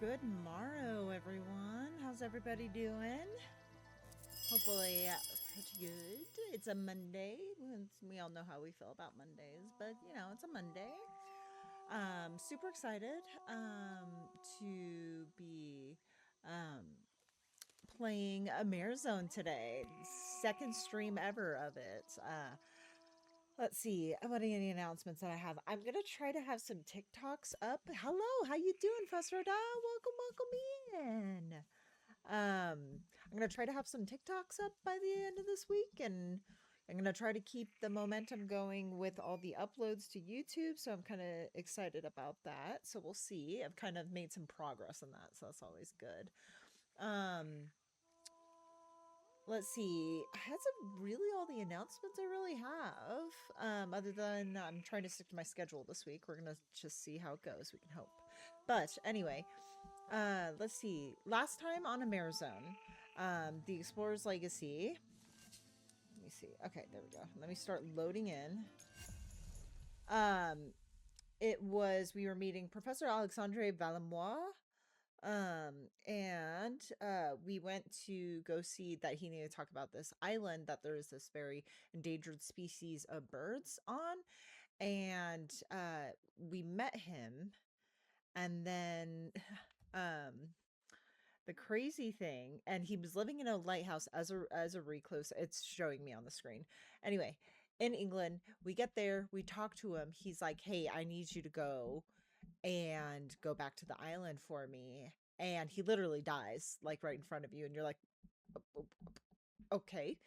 Good morrow, everyone. How's everybody doing? Hopefully, pretty good. It's a Monday. We all know how we feel about Mondays, but you know, it's a Monday. Super excited to be um, playing Amerzone today. Second stream ever of it. Let's see. What are any announcements that I have? I'm gonna try to have some TikToks up. Hello, how you doing, Fuss Roda? Welcome in. I'm gonna try to have some TikToks up by the end of this week, and I'm gonna try to keep the momentum going with all the uploads to YouTube. So I'm kind of excited about that. So we'll see. I've kind of made some progress in that, so that's always good. Let's see. That's really all the announcements I really have. Other than I'm trying to stick to my schedule this week. We're gonna just see how it goes. We can hope. But anyway, let's see. Last time on Amerzone, the Explorer's Legacy. Let me see. Okay, there we go. Let me start loading in. Um, we were meeting Professor Alexandre Valamois. And we went to go see that he needed to talk about this island that there is this very endangered species of birds on. And we met him, and then um the crazy thing, and he was living in a lighthouse as a recluse. It's showing me on the screen. Anyway, in England, we get there, we talk to him. He's like, "Hey, I need you to go back to the island for me." And he literally dies like right in front of you, and you're like, okay.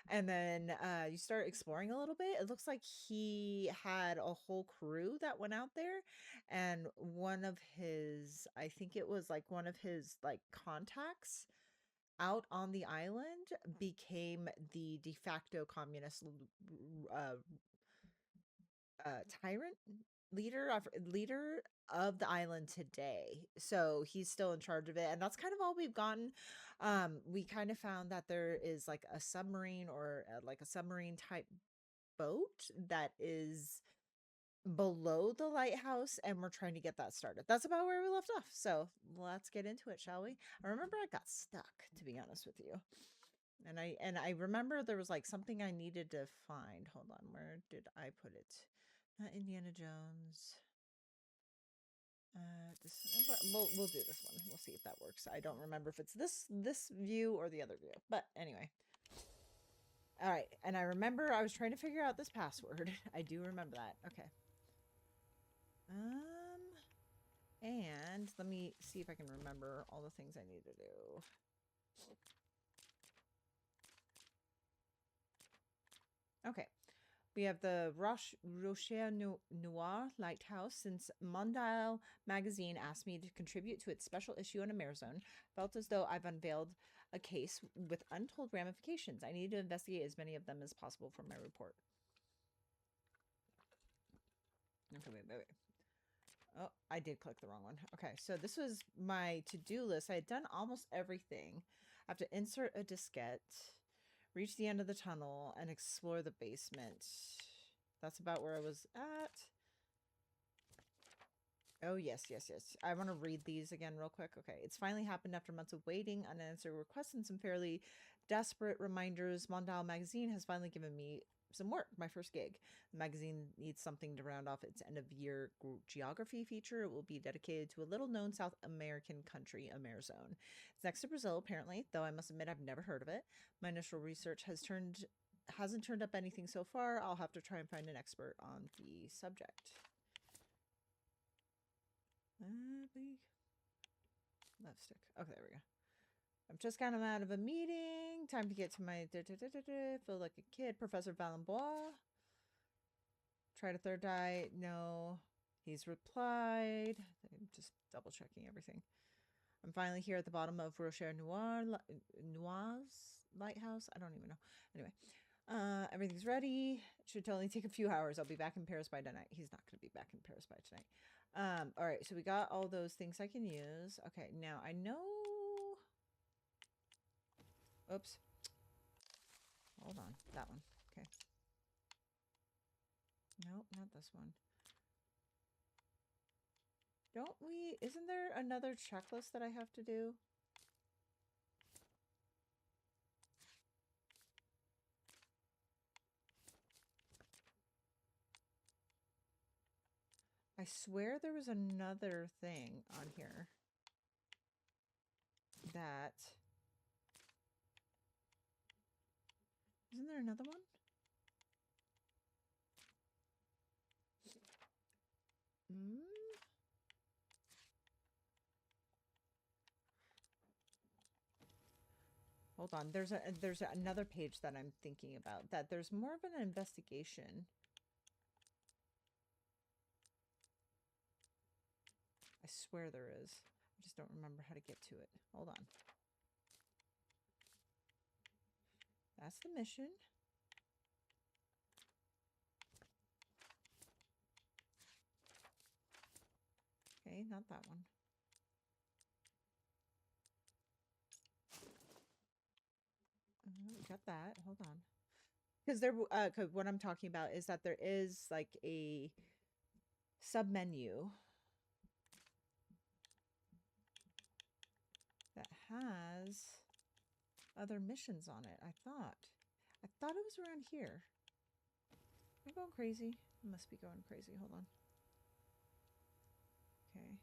And then you start exploring a little bit. It looks like he had a whole crew that went out there, and one of his, I think it was like one of his like contacts out on the island became the de facto communist uh, tyrant leader of the island today. So he's still in charge of it, and that's kind of all we've gotten. We kind of found that there is like a submarine, or like a submarine type boat that is below the lighthouse, and we're trying to get that started. That's about where we left off. So let's get into it, shall we? I remember I got stuck, to be honest with you. And I remember there was like something I needed to find. Hold on, where did I put it? Not Indiana Jones. This, but we'll do this one. We'll see if that works. I don't remember if it's this view or the other view. But anyway. All right, and I remember I was trying to figure out this password. I do remember that. Okay. And let me see if I can remember all the things I need to do. Okay. We have the Rocher Noir Lighthouse. Since Mondial magazine asked me to contribute to its special issue on Amerzone, felt as though I've unveiled a case with untold ramifications. I need to investigate as many of them as possible for my report. Okay, wait. Oh, I did click the wrong one. Okay, so this was my to-do list. I had done almost everything. I have to insert a diskette, reach the end of the tunnel, and explore the basement. That's about where I was at. Oh, yes. I want to read these again real quick. Okay. It's finally happened after months of waiting, unanswered requests, and some fairly desperate reminders. Mondial magazine has finally given me some work, my first gig. The magazine needs something to round off its end of year geography feature. It will be dedicated to a little known South American country, Amerzone. It's next to Brazil, apparently, though I must admit I've never heard of it. My initial research hasn't turned up anything so far. I'll have to try and find an expert on the subject. Left stick. Okay, there we go. I'm just kind of out of a meeting. Time to get to my feel like a kid. Professor Valenbois. Tried a third die. No. He's replied. I'm just double checking everything. I'm finally here at the bottom of Rocher Noir's lighthouse. I don't even know. Anyway. Everything's ready. Should only take a few hours. I'll be back in Paris by tonight. He's not going to be back in Paris by tonight. All right, so we got all those things I can use. Okay, now I know. Oops. Hold on, that one. Okay. Nope, not this one. Don't we... Isn't there another checklist that I have to do? I swear there was another thing on here that... Isn't there another one? Hmm? Hold on. There's another page that I'm thinking about. That there's more of an investigation. I swear there is. I just don't remember how to get to it. Hold on. That's the mission. Okay, not that one. Got that. Hold on. Because there, cause what I'm talking about is that there is like a sub menu that has other missions on it. I thought it was around here. Am I going crazy? I must be going crazy. Hold on. Okay.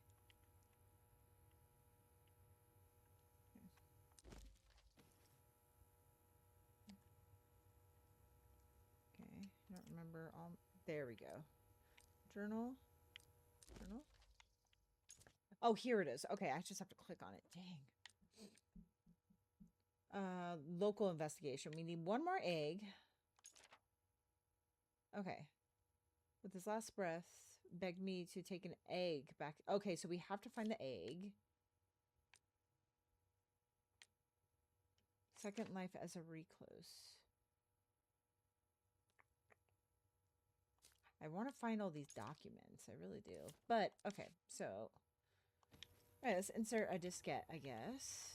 Okay. I don't remember all. There we go. Journal. Journal. Oh, here it is. Okay, I just have to click on it. Dang. Local investigation. We need one more egg. Okay. With his last breath, begged me to take an egg back. Okay, so we have to find the egg. Second life as a recluse. I want to find all these documents. I really do. But, okay, so... All right, let's insert a diskette, I guess.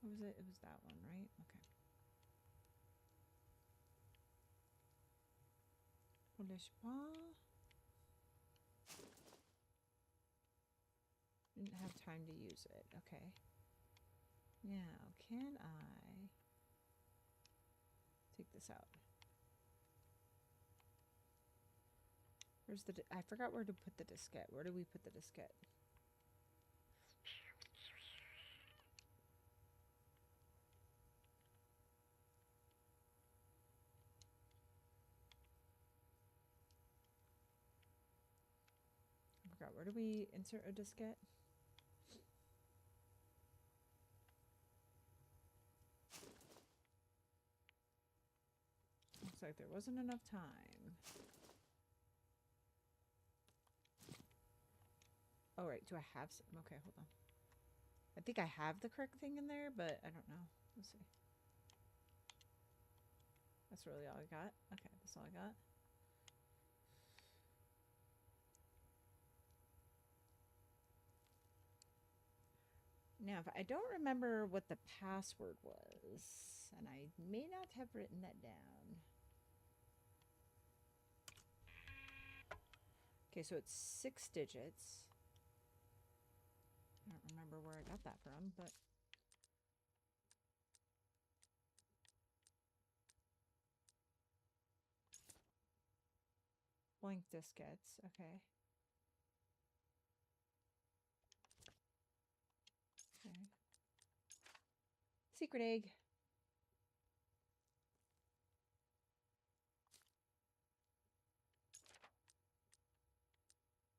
What was it? It was that one, right? Okay. Didn't have time to use it. Okay. Now, can I take this out? Where's the... I forgot where to put the diskette. Where do we put the diskette? I forgot. Where do we insert a diskette? Looks like there wasn't enough time. Oh, right. Do I have some? Okay, hold on. I think I have the correct thing in there, but I don't know. Let's see. That's really all I got? Okay, that's all I got. Now, if I don't remember what the password was, and I may not have written that down. Okay, so it's 6 digits. I don't remember where I got that from, but... Blank diskettes, okay. Okay. Secret egg.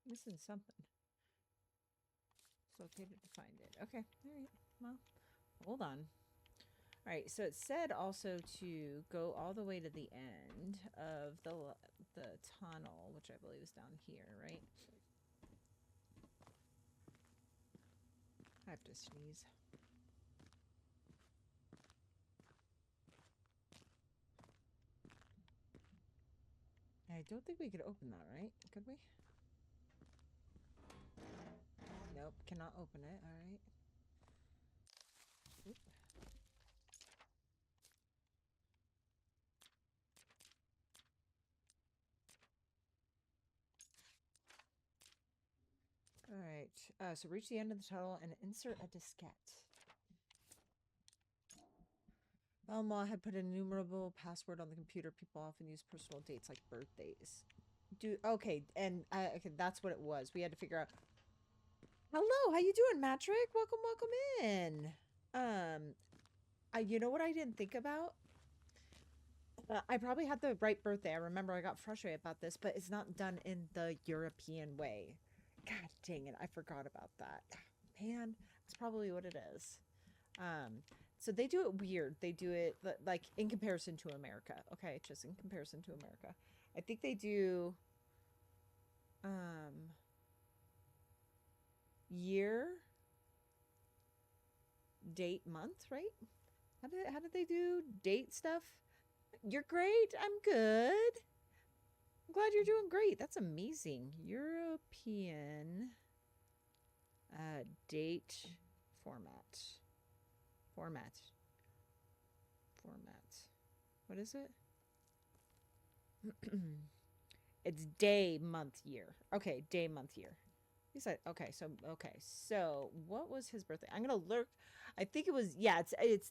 Missing something. It's located to find it. Okay, all right. Well, hold on. All right, so it said also to go all the way to the end of the tunnel, which I believe is down here, right? I have to sneeze. I don't think we could open that, right? Could we? Nope, cannot open it. All right. Oop. So reach the end of the tunnel and insert a diskette. Belmont had put an innumerable password on the computer. People often use personal dates like birthdays. Okay, and okay, that's what it was. We had to figure out. Hello, how you doing, Matrick? Welcome, welcome in. You know what I didn't think about? I probably had the right birthday. I remember I got frustrated about this, but it's not done in the European way. God dang it, I forgot about that. Man, that's probably what it is. So they do it weird. They do it like in comparison to America. Okay, just in comparison to America. I think they do year, date, month, right? How did they do date stuff? You're great. I'm good. I'm glad you're doing great. That's amazing. European date format. Format. What is it? It's day, month, year. Okay, day, month, year. He said, okay, so what was his birthday? I'm gonna lurk. I think it was, yeah, it's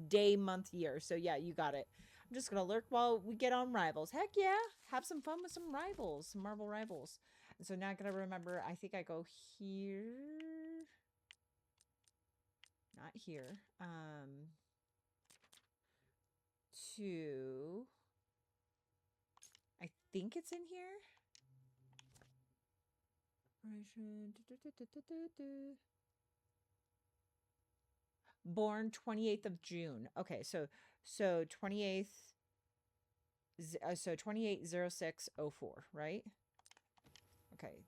day, month, year. So yeah, you got it. I'm just gonna lurk while we get on Rivals. Heck yeah, have some fun with some Rivals, some Marvel Rivals. And so now I gotta remember, I think I go here. Not here. To, I think it's in here. Born 28th of June. Okay, so 28th, so 280604, right? Okay,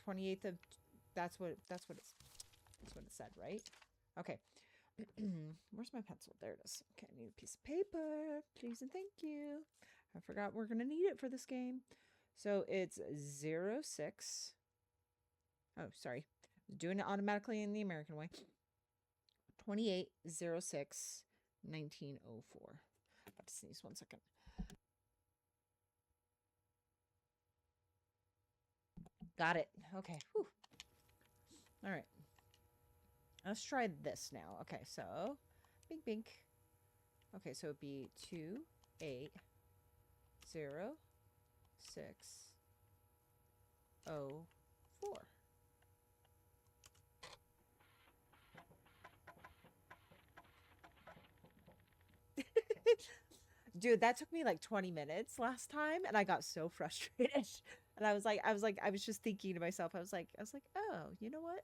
28th of, that's what it said, right? Okay. Where's my pencil? There it is. Okay, I need a piece of paper, please and thank you. I forgot we're gonna need it for this game. So it's 06. Oh, sorry. Doing it automatically in the American way. 2806 1904. I have to sneeze 1 second. Got it. Okay. Whew. All right. Let's try this now. Okay, so bink bink. Okay, so it'd be 280604. Dude, that took me like 20 minutes last time, and I got so frustrated. And I was just thinking to myself, I was like, oh, you know what?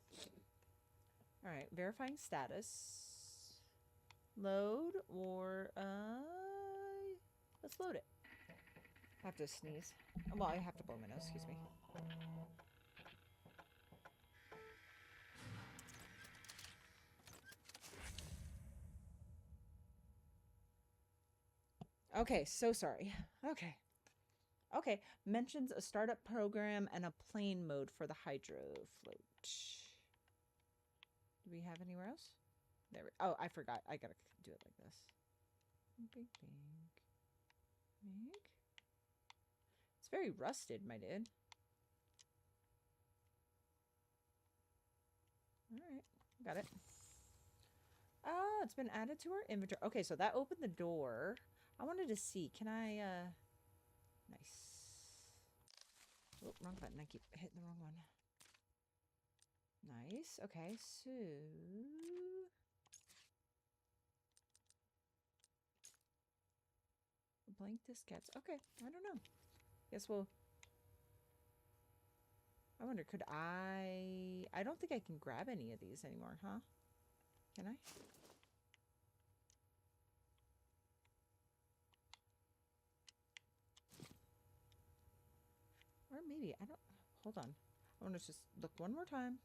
All right, verifying status. Load or let's load it. I have to sneeze. Well, I have to blow my nose, excuse me. Okay, so sorry. Okay, mentions a startup program and a plane mode for the hydro float. Do we have anywhere else? There we, oh, I forgot. I gotta do it like this. Bink, bink. Bink. It's very rusted, my dude. Alright, got it. Oh, it's been added to our inventory. Okay, so that opened the door. I wanted to see. Can I, nice. Oh, wrong button. I keep hitting the wrong one. Nice. Okay, so... blank diskettes. Okay, I don't know. Guess we'll... I wonder, could I don't think I can grab any of these anymore, huh? Can I? Or maybe, I don't... Hold on. I want to just look one more time.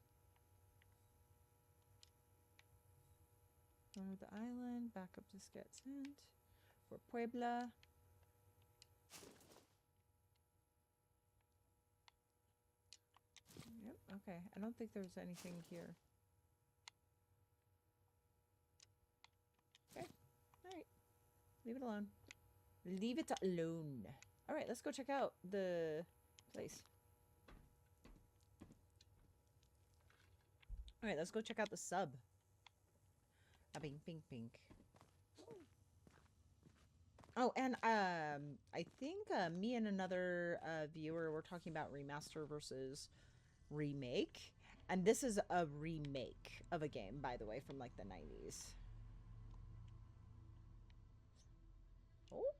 Go to the island. Backup diskette sent. For Puebla. Yep, okay. I don't think there's anything here. Okay. Alright. Leave it alone. Leave it alone. Alright, let's go check out the place. All right, let's go check out the sub. Bing, bing, bing. Oh, and I think me and another viewer were talking about remaster versus remake, and this is a remake of a game, by the way, from like the 90s.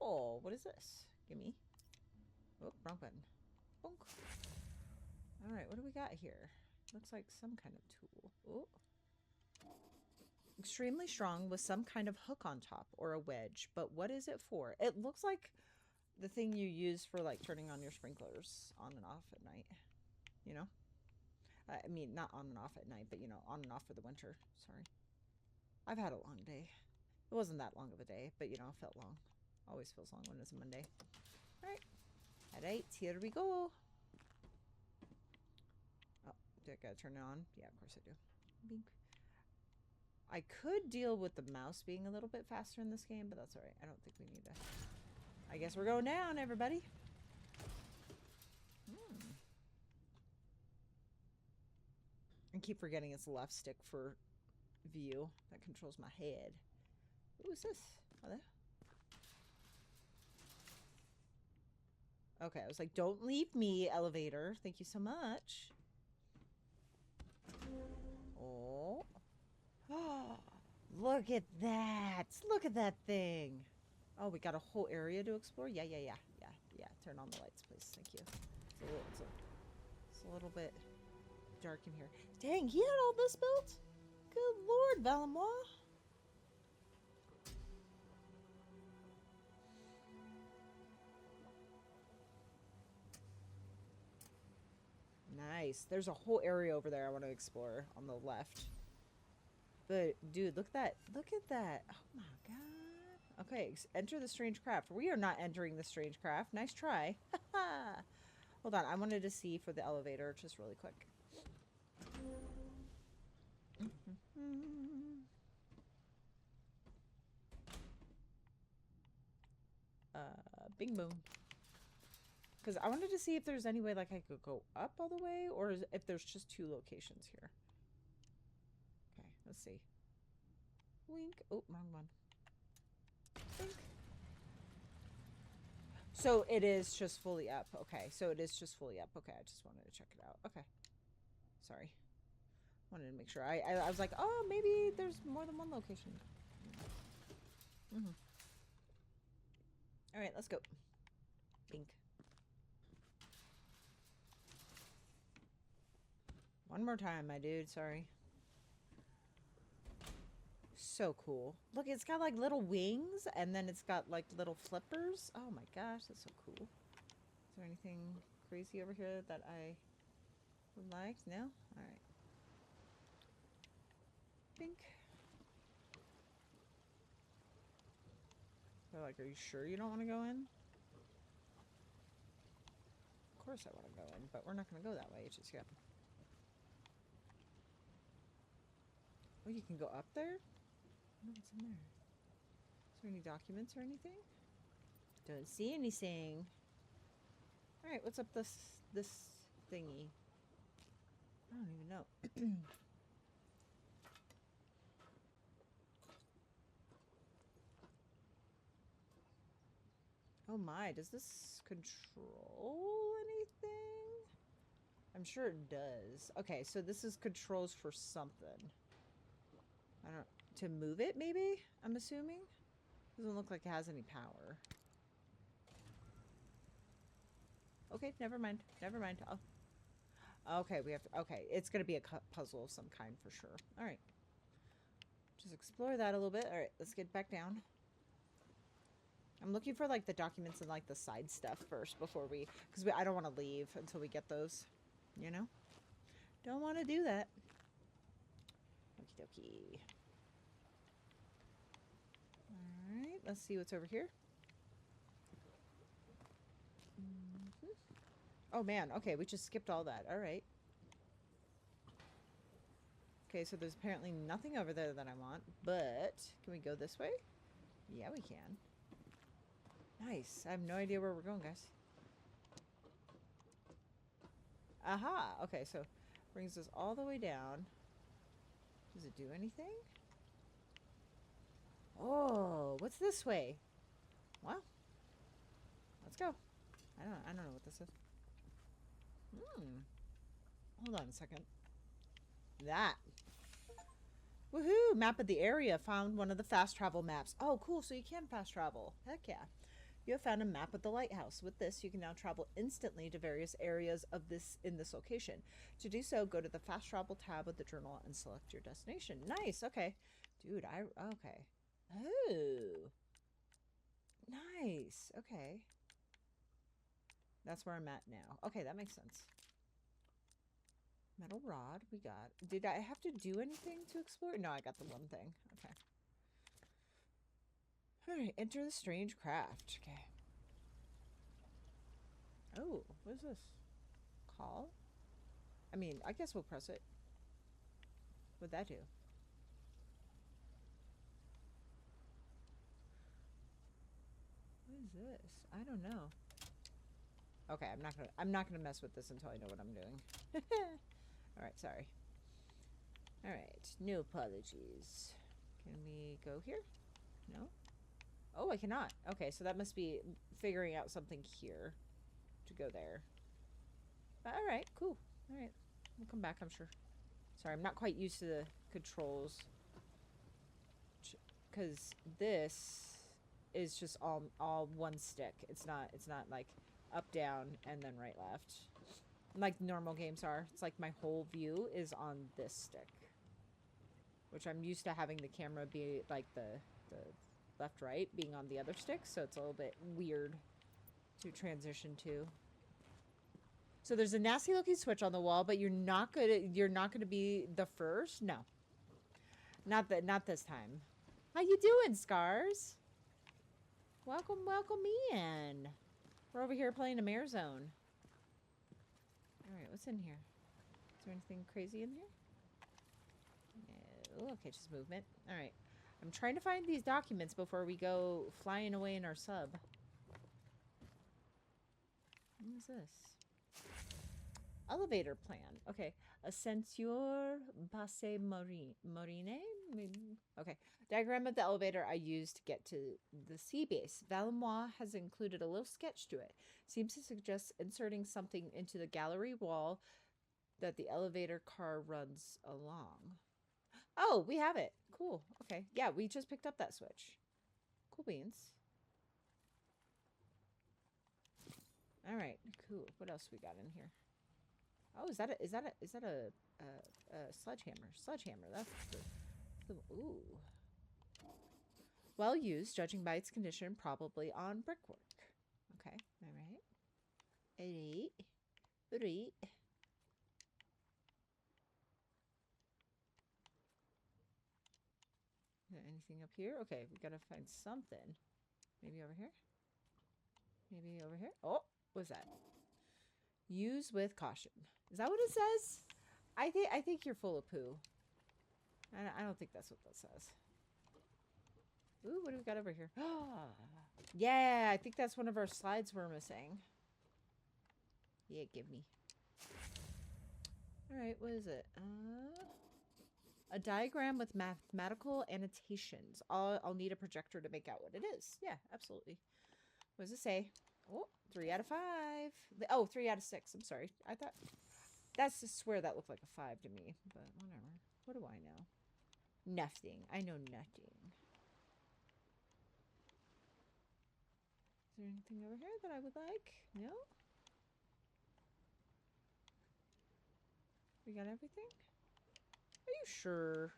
Oh, what is this? Gimme. Oh, wrong button. Bonk. All right, what do we got here? Looks like some kind of tool. Oh. Extremely strong with some kind of hook on top or a wedge, but what is it for? It looks like the thing you use for like turning on your sprinklers on and off at night, you know? I mean, not on and off at night, but you know, on and off for the winter. Sorry. I've had a long day. It wasn't that long of a day, but you know, it felt long. Always feels long when it's a Monday. All right. All right, here we go. Oh, do I gotta turn it on? Yeah, of course I do. Bink. I could deal with the mouse being a little bit faster in this game, but that's all right. I don't think we need to. I guess we're going down, everybody. I keep forgetting it's the left stick for view that controls my head. Who is this? Oh, there. Okay, I was like, don't leave me, elevator. Thank you so much. Oh. Oh, look at that. Look at that thing. Oh, we got a whole area to explore? Yeah. Turn on the lights, please. Thank you. It's a little bit dark in here. Dang, he had all this built? Good Lord, Valamois. Nice. There's a whole area over there I want to explore on the left. But, dude, look at that. Look at that. Oh, my God. Okay, enter the strange craft. We are not entering the strange craft. Nice try. Hold on. I wanted to see for the elevator just really quick. Bing boom. Because I wanted to see if there's any way like I could go up all the way, or if there's just 2 locations here. Okay, let's see. Wink. Oh, wrong one. Wink. So it is just fully up. Okay, so it is just fully up. Okay, I just wanted to check it out. Okay. Sorry. Wanted to make sure. I was like, oh, maybe there's more than one location. All right, let's go. Pink. One more time, my dude. Sorry. So cool. Look, it's got like little wings, and then it's got like little flippers. Oh my gosh, that's so cool. Is there anything crazy over here that I would like? No? All right. Pink. They're like, are you sure you don't want to go in? Of course I want to go in, but we're not going to go that way just yet. Oh, you can go up there? I don't know what's in there. Is there any documents or anything? Don't see anything. All right, what's up this thingy? I don't even know. Oh my, does this control anything? I'm sure it does. Okay, so this is controls for something. I don't, to move it maybe, I'm assuming? Doesn't look like it has any power. Okay, never mind. Never mind. Oh. Okay, we have to, okay, it's gonna be a puzzle of some kind for sure. All right. Just explore that a little bit. All right, let's get back down. I'm looking for like the documents and like the side stuff first before because I don't want to leave until we get those, you know? Don't want to do that. Okie dokie. All right, let's see what's over here. Oh man, okay, we just skipped all that. All right. Okay, so there's apparently nothing over there that I want, but can we go this way? Yeah, we can. Nice. I have no idea where we're going, guys. Aha! Okay, so brings us all the way down. Does it do anything? Oh, what's this way? Well, let's go. I don't know what this is. Hold on a second. That. Woohoo! Map of the area. Found one of the fast travel maps. Oh, cool. So you can fast travel. Heck yeah. You have found a map of the lighthouse. With this, you can now travel instantly to various areas of this location. To do so, go to the fast travel tab of the journal and select your destination. Nice. Okay. Dude, okay. Oh. Nice. Okay. That's where I'm at now. Okay, that makes sense. Metal rod, we got. Did I have to do anything to explore? No, I got the one thing. Okay. Alright, enter the strange craft. Okay. Oh, what is this? Call? I mean, I guess we'll press it. What'd that do? What is this? I don't know. Okay, I'm not gonna mess with this until I know what I'm doing. Alright, sorry. Alright, no apologies. Can we go here? No? Oh, I cannot. Okay, so that must be figuring out something here to go there. But alright, cool. Alright, we'll come back, I'm sure. Sorry, I'm not quite used to the controls. Because this is just all one stick. It's not like up, down, and then right, left. Like normal games are. It's like my whole view is on this stick. Which I'm used to having the camera be like the left, right being on the other stick. So it's a little bit weird to transition to. So there's a nasty looking switch on the wall, but you're not gonna be the first. No. Not this time. How you doing, Scars? Welcome in. We're over here playing Amerzone. Alright, what's in here? Is there anything crazy in here? No. Okay, just movement. Alright. I'm trying to find these documents before we go flying away in our sub. What is this? Elevator plan. Okay. Ascenseur Basse Marine? Okay. Diagram of the elevator I used to get to the sea base. Valimois has included a little sketch to it. Seems to suggest inserting something into the gallery wall that the elevator car runs along. Oh, we have it. Cool. Okay. Yeah, we just picked up that switch. Cool beans. All right. Cool. What else we got in here? Oh, is that a sledgehammer? Sledgehammer. That's the ooh. Well used, judging by its condition, probably on brickwork. Okay. All right. Alright. Anything up here? Okay, we gotta find something. Maybe over here? Maybe over here? Oh, what's that? Use with caution. Is that what it says? I think you're full of poo. I don't think that's what that says. Ooh, what do we got over here? Yeah, I think that's one of our slides we're missing. Yeah, give me. Alright, what is it? A diagram with mathematical annotations. I'll need a projector to make out what it is. Yeah, absolutely. What does it say? Oh, 3 out of 5. Oh, 3 out of 6. I'm sorry. I thought... That's to swear that looked like a 5 to me. But whatever. What do I know? Nothing. I know nothing. Is there anything over here that I would like? No? We got everything? Are you sure?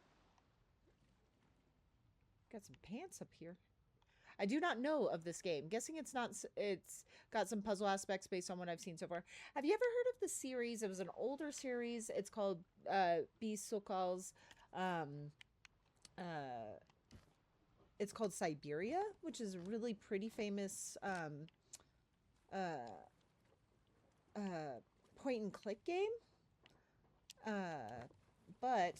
Got some pants up here. I do not know of this game. Guessing it's got some puzzle aspects based on what I've seen so far. Have you ever heard of the series? It was an older series. It's called Sokol's. It's called Siberia, which is a really pretty famous point and click game. But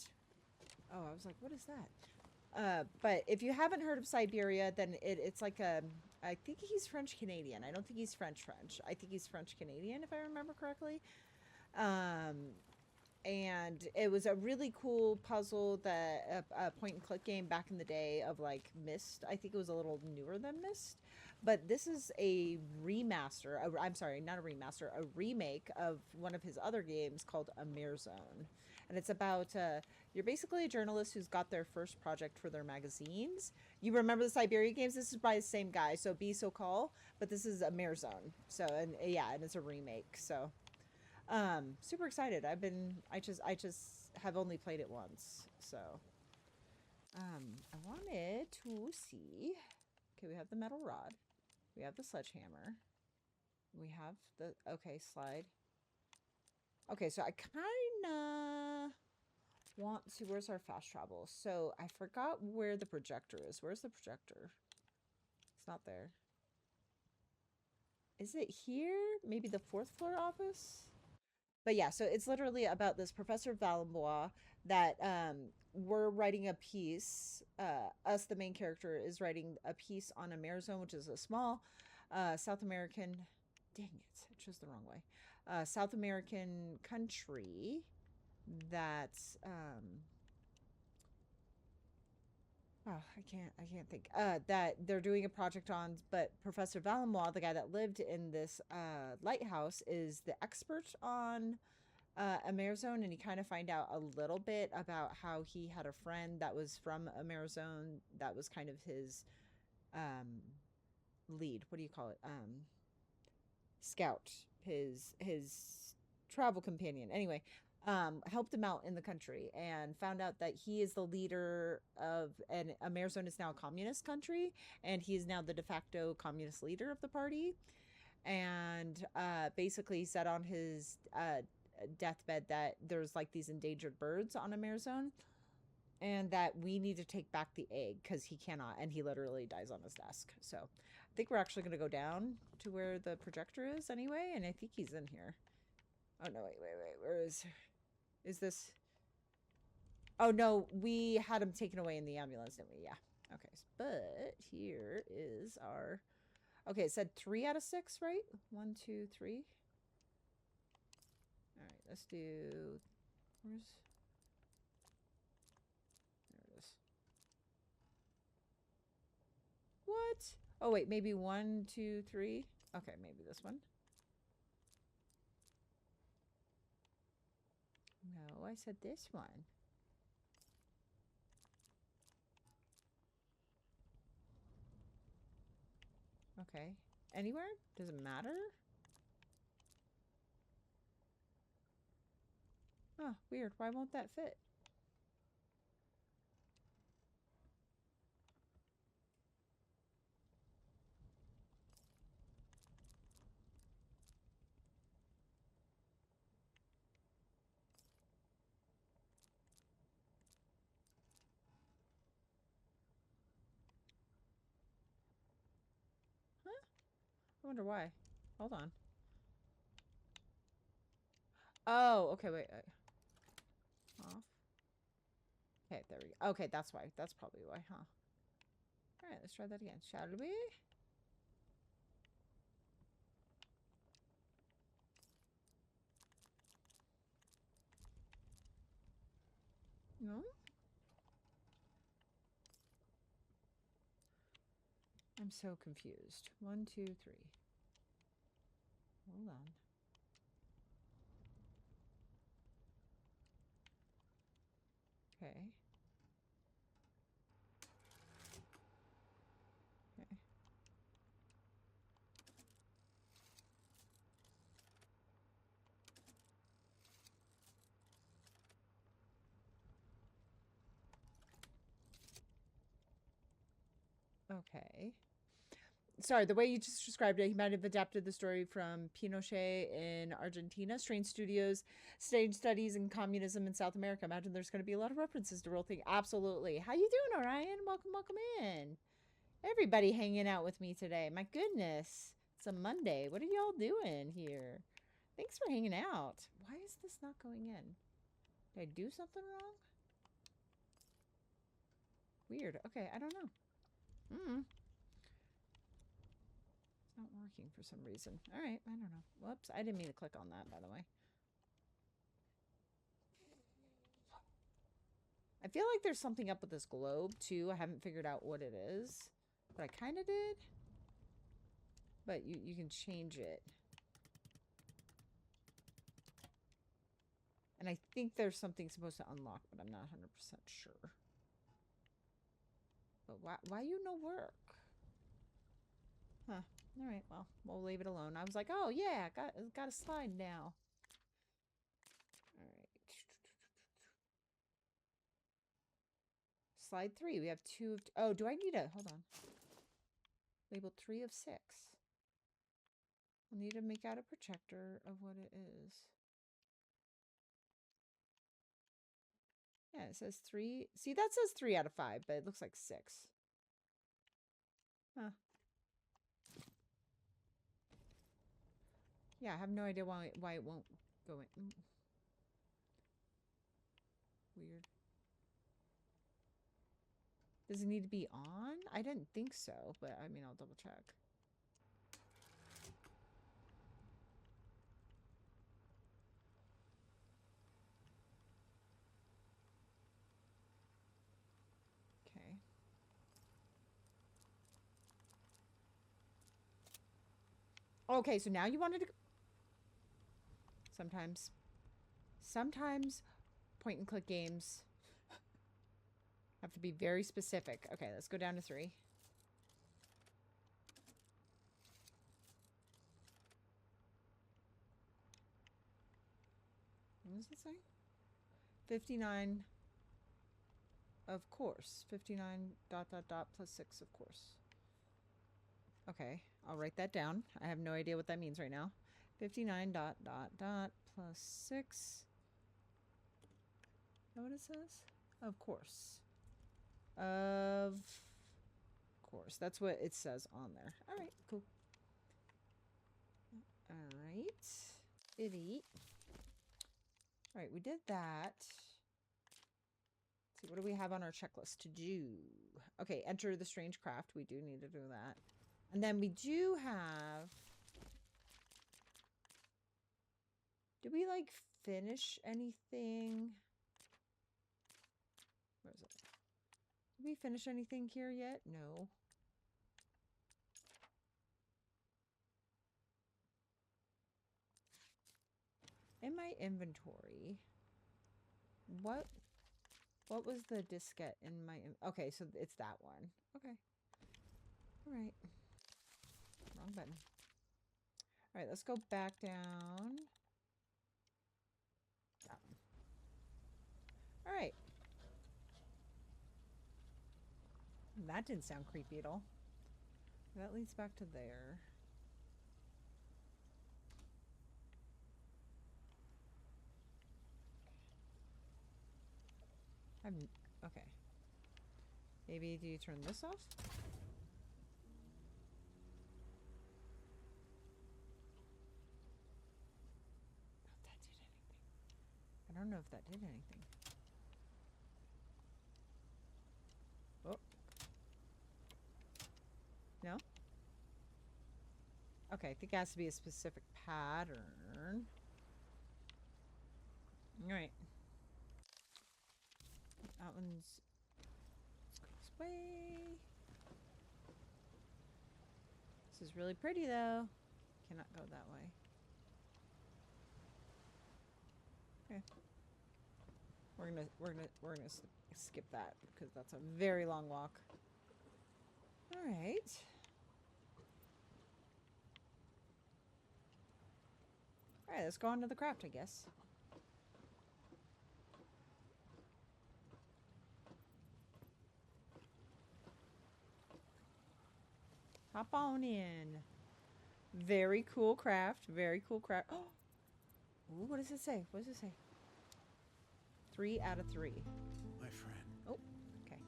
oh, I was like, what is that? But if you haven't heard of Siberia, then it's like I think he's French Canadian. I don't think he's French. I think he's French Canadian, if I remember correctly. and it was a really cool puzzle that a point and click game back in the day of like Myst. I think it was a little newer than Myst, but this is a remaster. I'm sorry, not a remaster, a remake of one of his other games called Amerzone. And it's about you're basically a journalist who's got their first project for their magazines. You remember the Siberia games? This is by the same guy, so Be So Call, but this is Amerzone. So and yeah, and it's a remake. So super excited. I just have only played it once. So I wanted to see. Okay, we have the metal rod. We have the sledgehammer. We have the okay, slide. Okay, so I kinda want to where's our fast travel? So I forgot where the projector is. Where's the projector? It's not there. Is it here? Maybe the fourth floor office? But yeah, so it's literally about this Professor Valenbois that we're writing a piece. Us, the main character, is writing a piece on Amerzone, which is a small South American. Dang it, I chose the wrong way. South American country that oh, I can't think. That they're doing a project on, but Professor Valenbois, the guy that lived in this lighthouse, is the expert on Amerzone, and you kind of find out a little bit about how he had a friend that was from Amerzone that was kind of his um, lead. What do you call it? Scout. His travel companion. Anyway, helped him out in the country and found out that he is the leader of, and Amerzone is now a communist country, and he is now the de facto communist leader of the party. And basically said on his deathbed that there's like these endangered birds on Amerzone and that we need to take back the egg because he cannot, and he literally dies on his desk. So I think we're actually going to go down to where the projector is anyway, and I think he's in here. Oh no, wait, where is this? Oh no, we had him taken away in the ambulance, didn't we? Yeah. Okay, but here is our okay, it said 3 out of 6, right? 1, 2, 3. All right, let's do. Where's. There it is. What? Oh, wait, maybe 1, 2, 3. Okay, maybe this one. No, I said this one. Okay. Anywhere? Does it matter? Oh, weird. Why won't that fit? Huh? I wonder why. Hold on. Oh, okay, wait. Off. Okay, there we go. Okay, that's why. That's probably why, huh? All right, let's try that again, shall we? No? I'm so confused. 1, 2, 3. Hold on. Okay. Okay. Okay. Sorry, the way you just described it, he might have adapted the story from Pinochet in Argentina, Strange Studios, Stage Studies in Communism in South America. Imagine there's going to be a lot of references to real thing. Absolutely. How you doing, Orion? Welcome, welcome in. Everybody hanging out with me today. My goodness. It's a Monday. What are y'all doing here? Thanks for hanging out. Why is this not going in? Did I do something wrong? Weird. Okay, I don't know. It's not working for some reason. All right, I don't know. Whoops, I didn't mean to click on that, by the way. I feel like there's something up with this globe, too. I haven't figured out what it is. But I kind of did. But you can change it. And I think there's something supposed to unlock, but I'm not 100% sure. But why you no work? Huh. All right, well, we'll leave it alone. I was like, oh, yeah, got a slide now. All right. Slide 3. We have 2 of... Oh, do I need a... Hold on. Label 3 of 6. I need to make out a projector of what it is. Yeah, it says 3. See, that says 3 out of 5, but it looks like 6. Huh. Yeah, I have no idea why it won't go in. Weird. Does it need to be on? I didn't think so, but I mean, I'll double check. Okay. Okay, so now you wanted to... Sometimes point and click games have to be very specific. Okay, let's go down to 3. What does it say? 59, of course. 59 ... plus 6, of course. Okay, I'll write that down. I have no idea what that means right now. 59 ... plus 6. Is that what it says? Of course. Of course. That's what it says on there. All right, cool. All right. Itty. All right, we did that. Let's see, what do we have on our checklist to do? Okay, enter the strange craft. We do need to do that. And then we do have... Did we, like, finish anything? Where is it? Did we finish anything here yet? No. In my inventory, what was the diskette in my... Okay, so it's that one. Okay. All right. Wrong button. All right, let's go back down. That one. All right. That didn't sound creepy at all. That leads back to there. Okay. Maybe do you turn this off? I don't know if that did anything. Oh. No? Okay, I think it has to be a specific pattern. Alright. That one's... Let's go this way. This is really pretty, though. Cannot go that way. Okay. We're gonna skip that because that's a very long walk. All right. All right, let's go on to the craft, I guess. Hop on in. Very cool craft. Very cool craft. Oh, ooh, what does it say? What does it say? 3 out of 3. My friend. Oh, okay.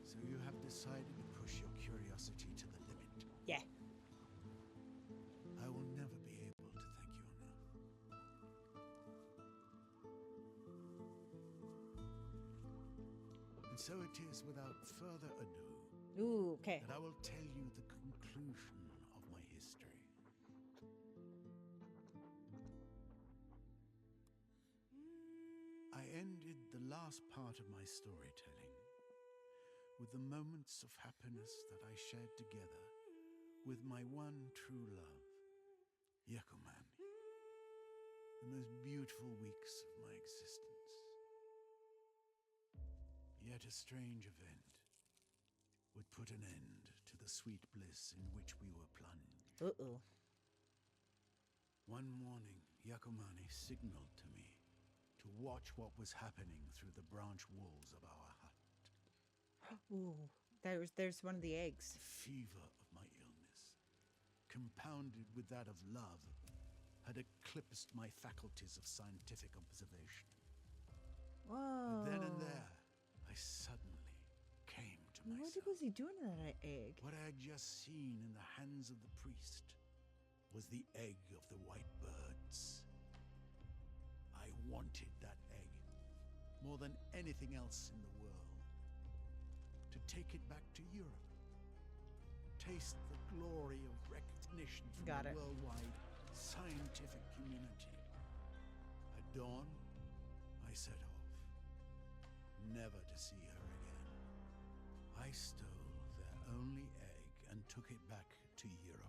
So you have decided to push your curiosity to the limit. Yeah. I will never be able to thank you enough. And so it is without further ado Ooh, okay. that I will tell you the conclusion of my history. I ended the last part of my storytelling, with the moments of happiness that I shared together with my one true love, Yakomani. The most beautiful weeks of my existence. Yet a strange event would put an end to the sweet bliss in which we were plunged. Uh-oh. One morning, Yakomani signaled to me to watch what was happening through the branch walls of our hut. Ooh, there's one of the eggs. The fever of my illness, compounded with that of love, had eclipsed my faculties of scientific observation. Whoa. But then and there, I suddenly came to myself. What was he doing to that egg? What I had just seen in the hands of the priest was the egg of the white birds. I wanted that egg more than anything else in the world. To take it back to Europe. Taste the glory of recognition from the worldwide scientific community. At dawn, I set off, never to see her again. I stole their only egg and took it back to Europe.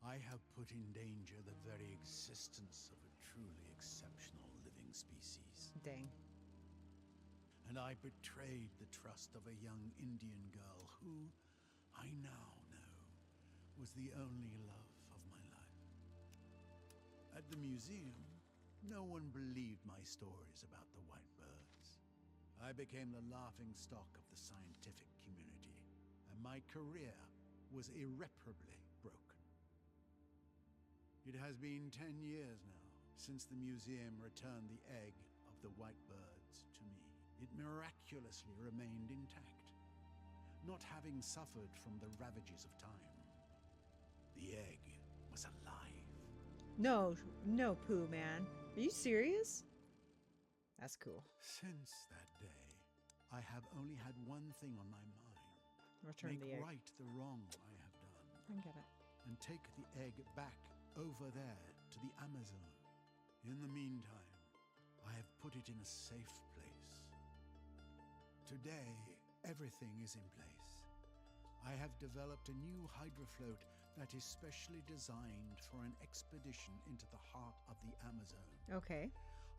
I have put in danger the very existence of a truly exceptional living species. Dang. And I betrayed the trust of a young Indian girl who, I now know, was the only love of my life. At the museum, no one believed my stories about the white birds. I became the laughingstock of the scientific community, and my career was irreparably broken. It has been 10 years now since the museum returned the egg of the white birds to me. It miraculously remained intact, not having suffered from the ravages of time. The egg was alive. No, Pooh, man. Are you serious? That's cool. Since that day, I have only had one thing on my mind. Return Make the egg. right the wrong I have done. I get it. And take the egg back over there to the Amerzone. In the meantime, I have put it in a safe place. Today, everything is in place. I have developed a new hydrofloat that is specially designed for an expedition into the heart of the Amazon. Okay.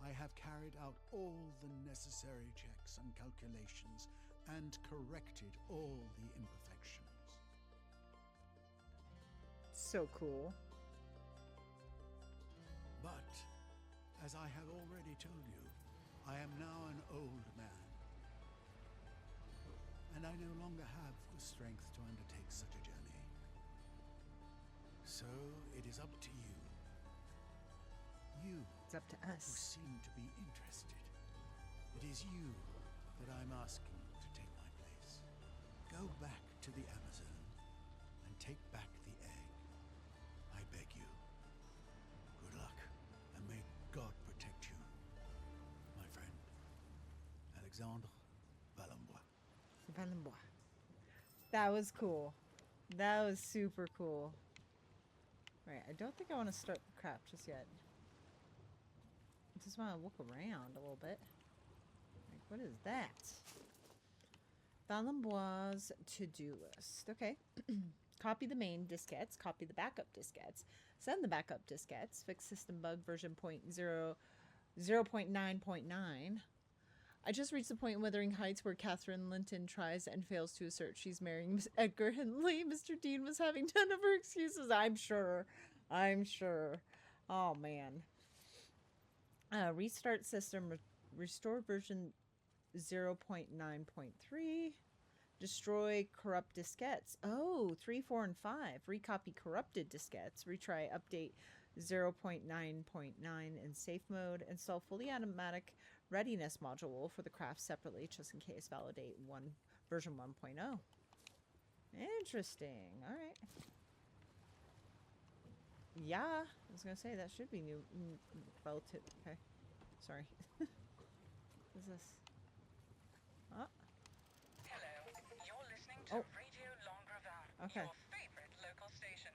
I have carried out all the necessary checks and calculations and corrected all the imperfections. So cool. But, as I have already told you, I am now an old man. And I no longer have the strength to undertake such a journey. So, it is up to you. You, It's up to who us. seem to be interested. It is you that I'm asking to take my place. Go back to the Amazon and take back the egg. I beg you. Good luck, and may God protect you, my friend. Alexandre Valenbois. That was cool. That was super cool. Right, I don't think I want to start the crap just yet. I just want to look around a little bit. Like, what is that? Valenbois to-do list. Okay. Copy the main diskettes. Copy the backup diskettes. Send the backup diskettes. Fix system bug version 0.9.9. I just reached the point in Wuthering Heights where Catherine Linton tries and fails to assert she's marrying Edgar Hindley. Mr. Dean was having none of her excuses. I'm sure. Oh, man. Restart system. Restore version 0.9.3. Destroy corrupt diskettes. Oh, 3, 4, and 5. Recopy corrupted diskettes. Retry update 0.9.9 in safe mode. Install fully automatic readiness module for the craft separately just in case. Validate version 1.0. Interesting. All right. Yeah, I was going to say that should be new. Relative. Okay. Sorry. What is this? Oh. Hello, you're listening to Radio Longrevin, Okay. your favorite local station.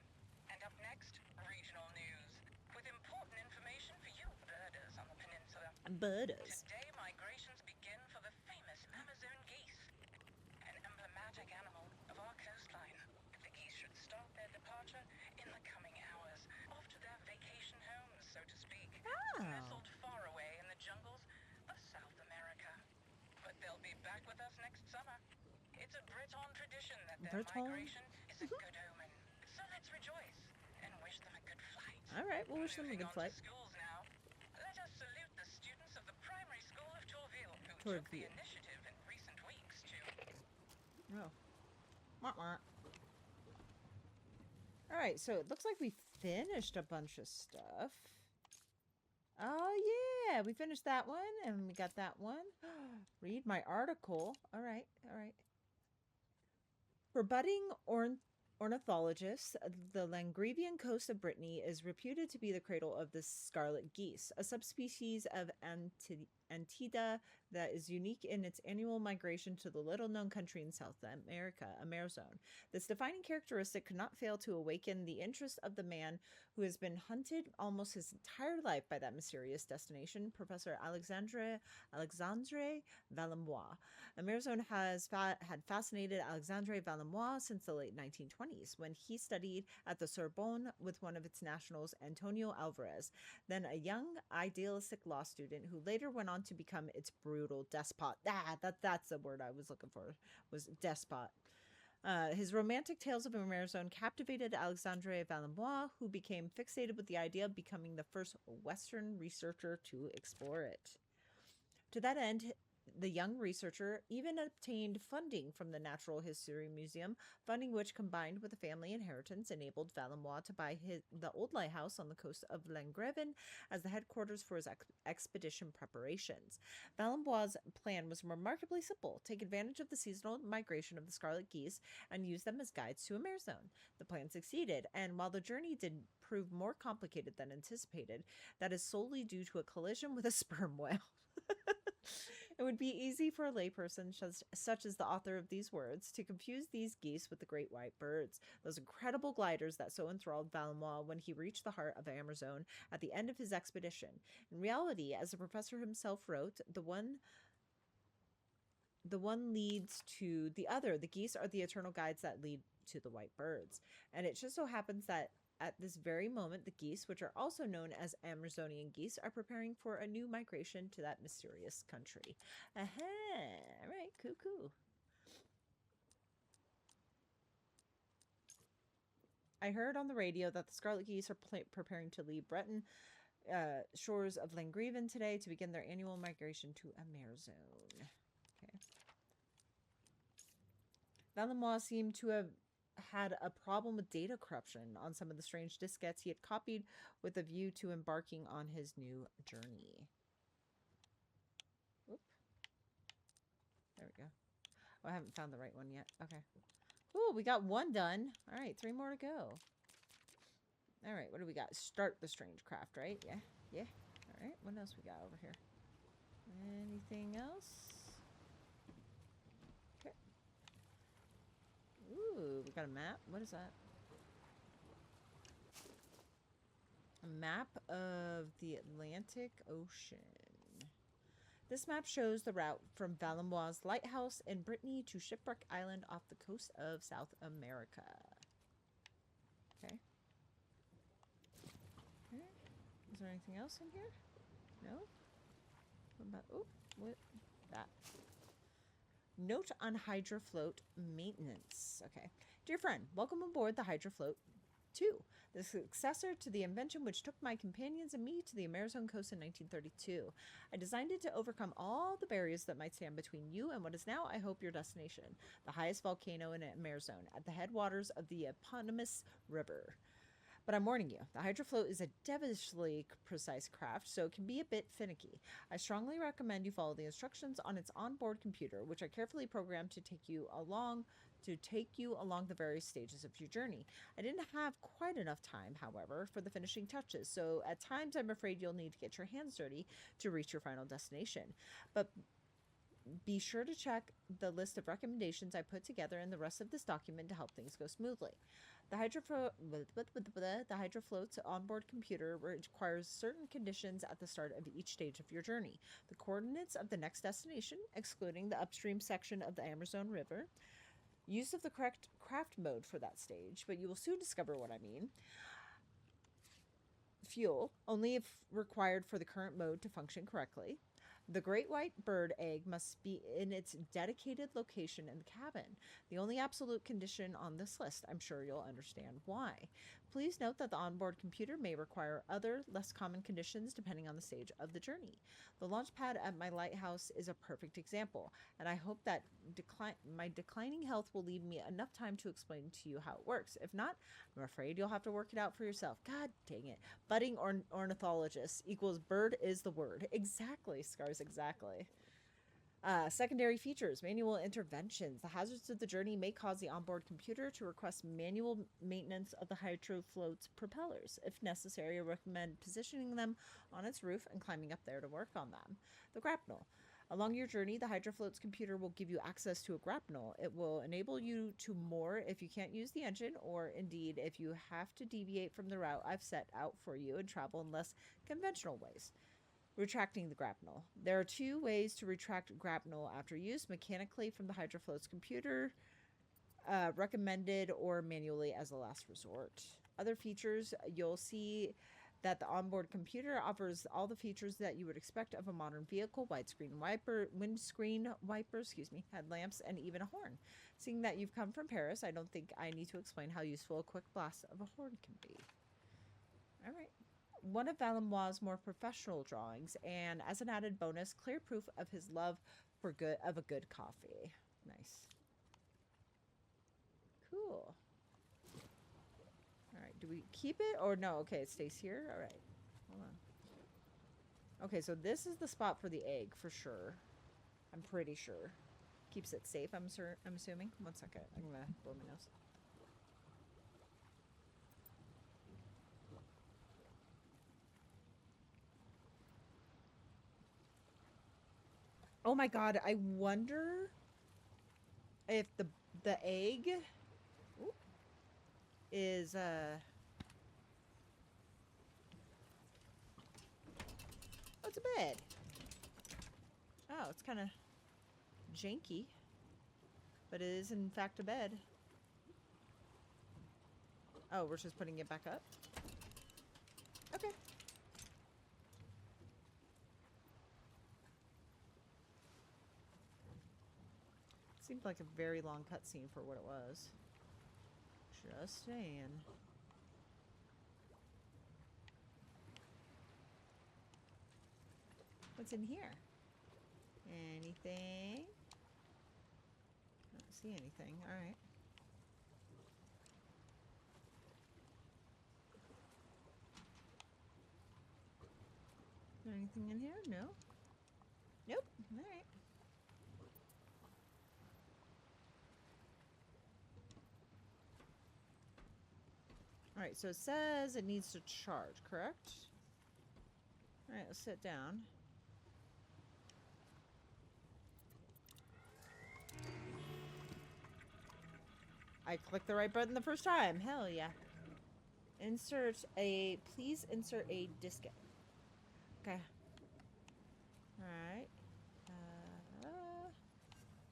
And up next, regional news with important information for you birders on the peninsula. Birders. Today, migrations begin for the famous Amazone geese, an emblematic animal of our coastline. The geese should start their departure in the coming hours, off to their vacation homes, so to speak, nestled far away in the jungles of South America. But they'll be back with us next summer. It's a Breton tradition that their migration is a good omen. So let's rejoice and wish them a good flight. All right, we'll wish them a Moving good on flight. to schools now. Let us salute the students of the primary school of Tourville, who took the Tourville. initiative in recent weeks to... Oh. Wah, wah. All right, so it looks like we finished a bunch of stuff. Oh, yeah, we finished that one, and we got that one. Read my article. All right, all right. For budding ornithologists, the Langrevian coast of Brittany is reputed to be the cradle of the scarlet geese, a subspecies of Antida that is unique in its annual migration to the little-known country in South America, Amerzone. This defining characteristic could not fail to awaken the interest of the man who has been hunted almost his entire life by that mysterious destination, Professor Alexandre Valemois. Amerzone had fascinated Alexandre Valemois since the late 1920s, when he studied at the Sorbonne with one of its nationals, Antonio Alvarez, then a young, idealistic law student who later went on to become its brutal despot. That's the word I was looking for, was despot. His romantic tales of Amerzone captivated Alexandre Valemois, who became fixated with the idea of becoming the first Western researcher to explore it. To that end, the young researcher even obtained funding from the Natural History Museum, funding which, combined with a family inheritance, enabled Valemois to buy the old lighthouse on the coast of Langreven as the headquarters for his expedition preparations. Valemois' plan was remarkably simple: take advantage of the seasonal migration of the scarlet geese and use them as guides to Amerzone. The plan succeeded, and while the journey did prove more complicated than anticipated, that is solely due to a collision with a sperm whale. It would be easy for a layperson such as the author of these words to confuse these geese with the great white birds, those incredible gliders that so enthralled Valemois when he reached the heart of Amerzone at the end of his expedition. In reality, as the professor himself wrote, the one leads to the other. The geese are the eternal guides that lead to the white birds. And it just so happens that at this very moment, the geese, which are also known as Amerzonian geese, are preparing for a new migration to that mysterious country. All right, cool. I heard on the radio that the scarlet geese are preparing to leave Breton shores of Langreven today to begin their annual migration to Amerzone. Okay. Valemois seemed to have had a problem with data corruption on some of the strange diskettes he had copied with a view to embarking on his new journey. Oop. There we go. Oh, I haven't found the right one yet. Okay. Ooh, we got one done. All right, 3 more to go. All right, what do we got? Start the strange craft, right? Yeah. All right, what else we got over here? Anything else? Okay. Ooh, we got a map. What is that? A map of the Atlantic Ocean. This map shows the route from Valemois' lighthouse in Brittany to Shipwreck Island off the coast of South America. Okay. Is there anything else in here? No? What about, oh, what? That. Note on Hydrofloat maintenance. Okay. Dear friend, welcome aboard the Hydrofloat 2, the successor to the invention which took my companions and me to the Amerzone coast in 1932. I designed it to overcome all the barriers that might stand between you and what is now, I hope, your destination, the highest volcano in Amerzone, at the headwaters of the eponymous river. But I'm warning you, the Hydrofloat is a devilishly precise craft, so it can be a bit finicky. I strongly recommend you follow the instructions on its onboard computer, which are carefully programmed to take you along the various stages of your journey. I didn't have quite enough time, however, for the finishing touches, so at times I'm afraid you'll need to get your hands dirty to reach your final destination. But be sure to check the list of recommendations I put together in the rest of this document to help things go smoothly. The Hydrofloat's onboard computer requires certain conditions at the start of each stage of your journey. The coordinates of the next destination, excluding the upstream section of the Amerzone River, use of the correct craft mode for that stage, but you will soon discover what I mean. Fuel, only if required for the current mode to function correctly. The great white bird egg must be in its dedicated location in the cabin, the only absolute condition on this list. I'm sure you'll understand why. Please note that the onboard computer may require other, less common conditions depending on the stage of the journey. The launch pad at my lighthouse is a perfect example, and I hope that my declining health will leave me enough time to explain to you how it works. If not, I'm afraid you'll have to work it out for yourself. God dang it. Budding ornithologist equals bird is the word. Exactly, Scars, exactly. Secondary features, manual interventions. The hazards of the journey may cause the onboard computer to request manual maintenance of the Hydrofloat's propellers. If necessary, I recommend positioning them on its roof and climbing up there to work on them. The grapnel. Along your journey, the Hydrofloat's computer will give you access to a grapnel. It will enable you to moor if you can't use the engine, or indeed if you have to deviate from the route I've set out for you and travel in less conventional ways. Retracting the grapnel. There are two ways to retract grapnel after use: mechanically from the Hydrofloat's computer, recommended, or manually as a last resort. Other features, you'll see that the onboard computer offers all the features that you would expect of a modern vehicle: widescreen wiper, windscreen wiper, headlamps, and even a horn. Seeing that you've come from Paris, I don't think I need to explain how useful a quick blast of a horn can be. All right. One of Valimois' more professional drawings, and as an added bonus, clear proof of his love for a good coffee. Nice. Cool. All right, do we keep it or no? Okay, it stays here. All right, hold on. Okay, so this is the spot for the egg for sure. I'm pretty sure. Keeps it safe. I'm assuming. 1 second. I'm gonna blow my nose. Oh my god, I wonder if the egg is oh, it's a bed. Oh, it's kind of janky, but it is in fact a bed. Oh, we're just putting it back up? Okay. Seemed like a very long cutscene for what it was. Just saying. What's in here? Anything? I don't see anything. Alright. Is there anything in here? No? Nope. Alright. Alright, so it says it needs to charge, correct? Alright, let's sit down. I clicked the right button the first time. Hell yeah. Please insert a diskette. Okay. Alright.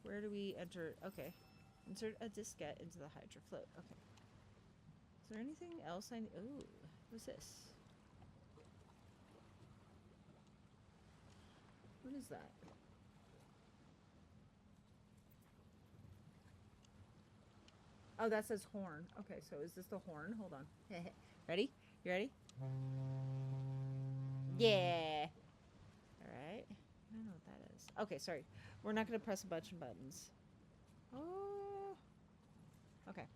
Where do we enter? Okay. Insert a diskette into the Hydrofloat. Okay. Is there anything else I need? Ooh, what's this? What is that? Oh, that says horn. Okay, so is this the horn? Hold on. Ready? You ready? Yeah. Alright. I don't know what that is. Okay, sorry. We're not going to press a bunch of buttons. Oh. Okay.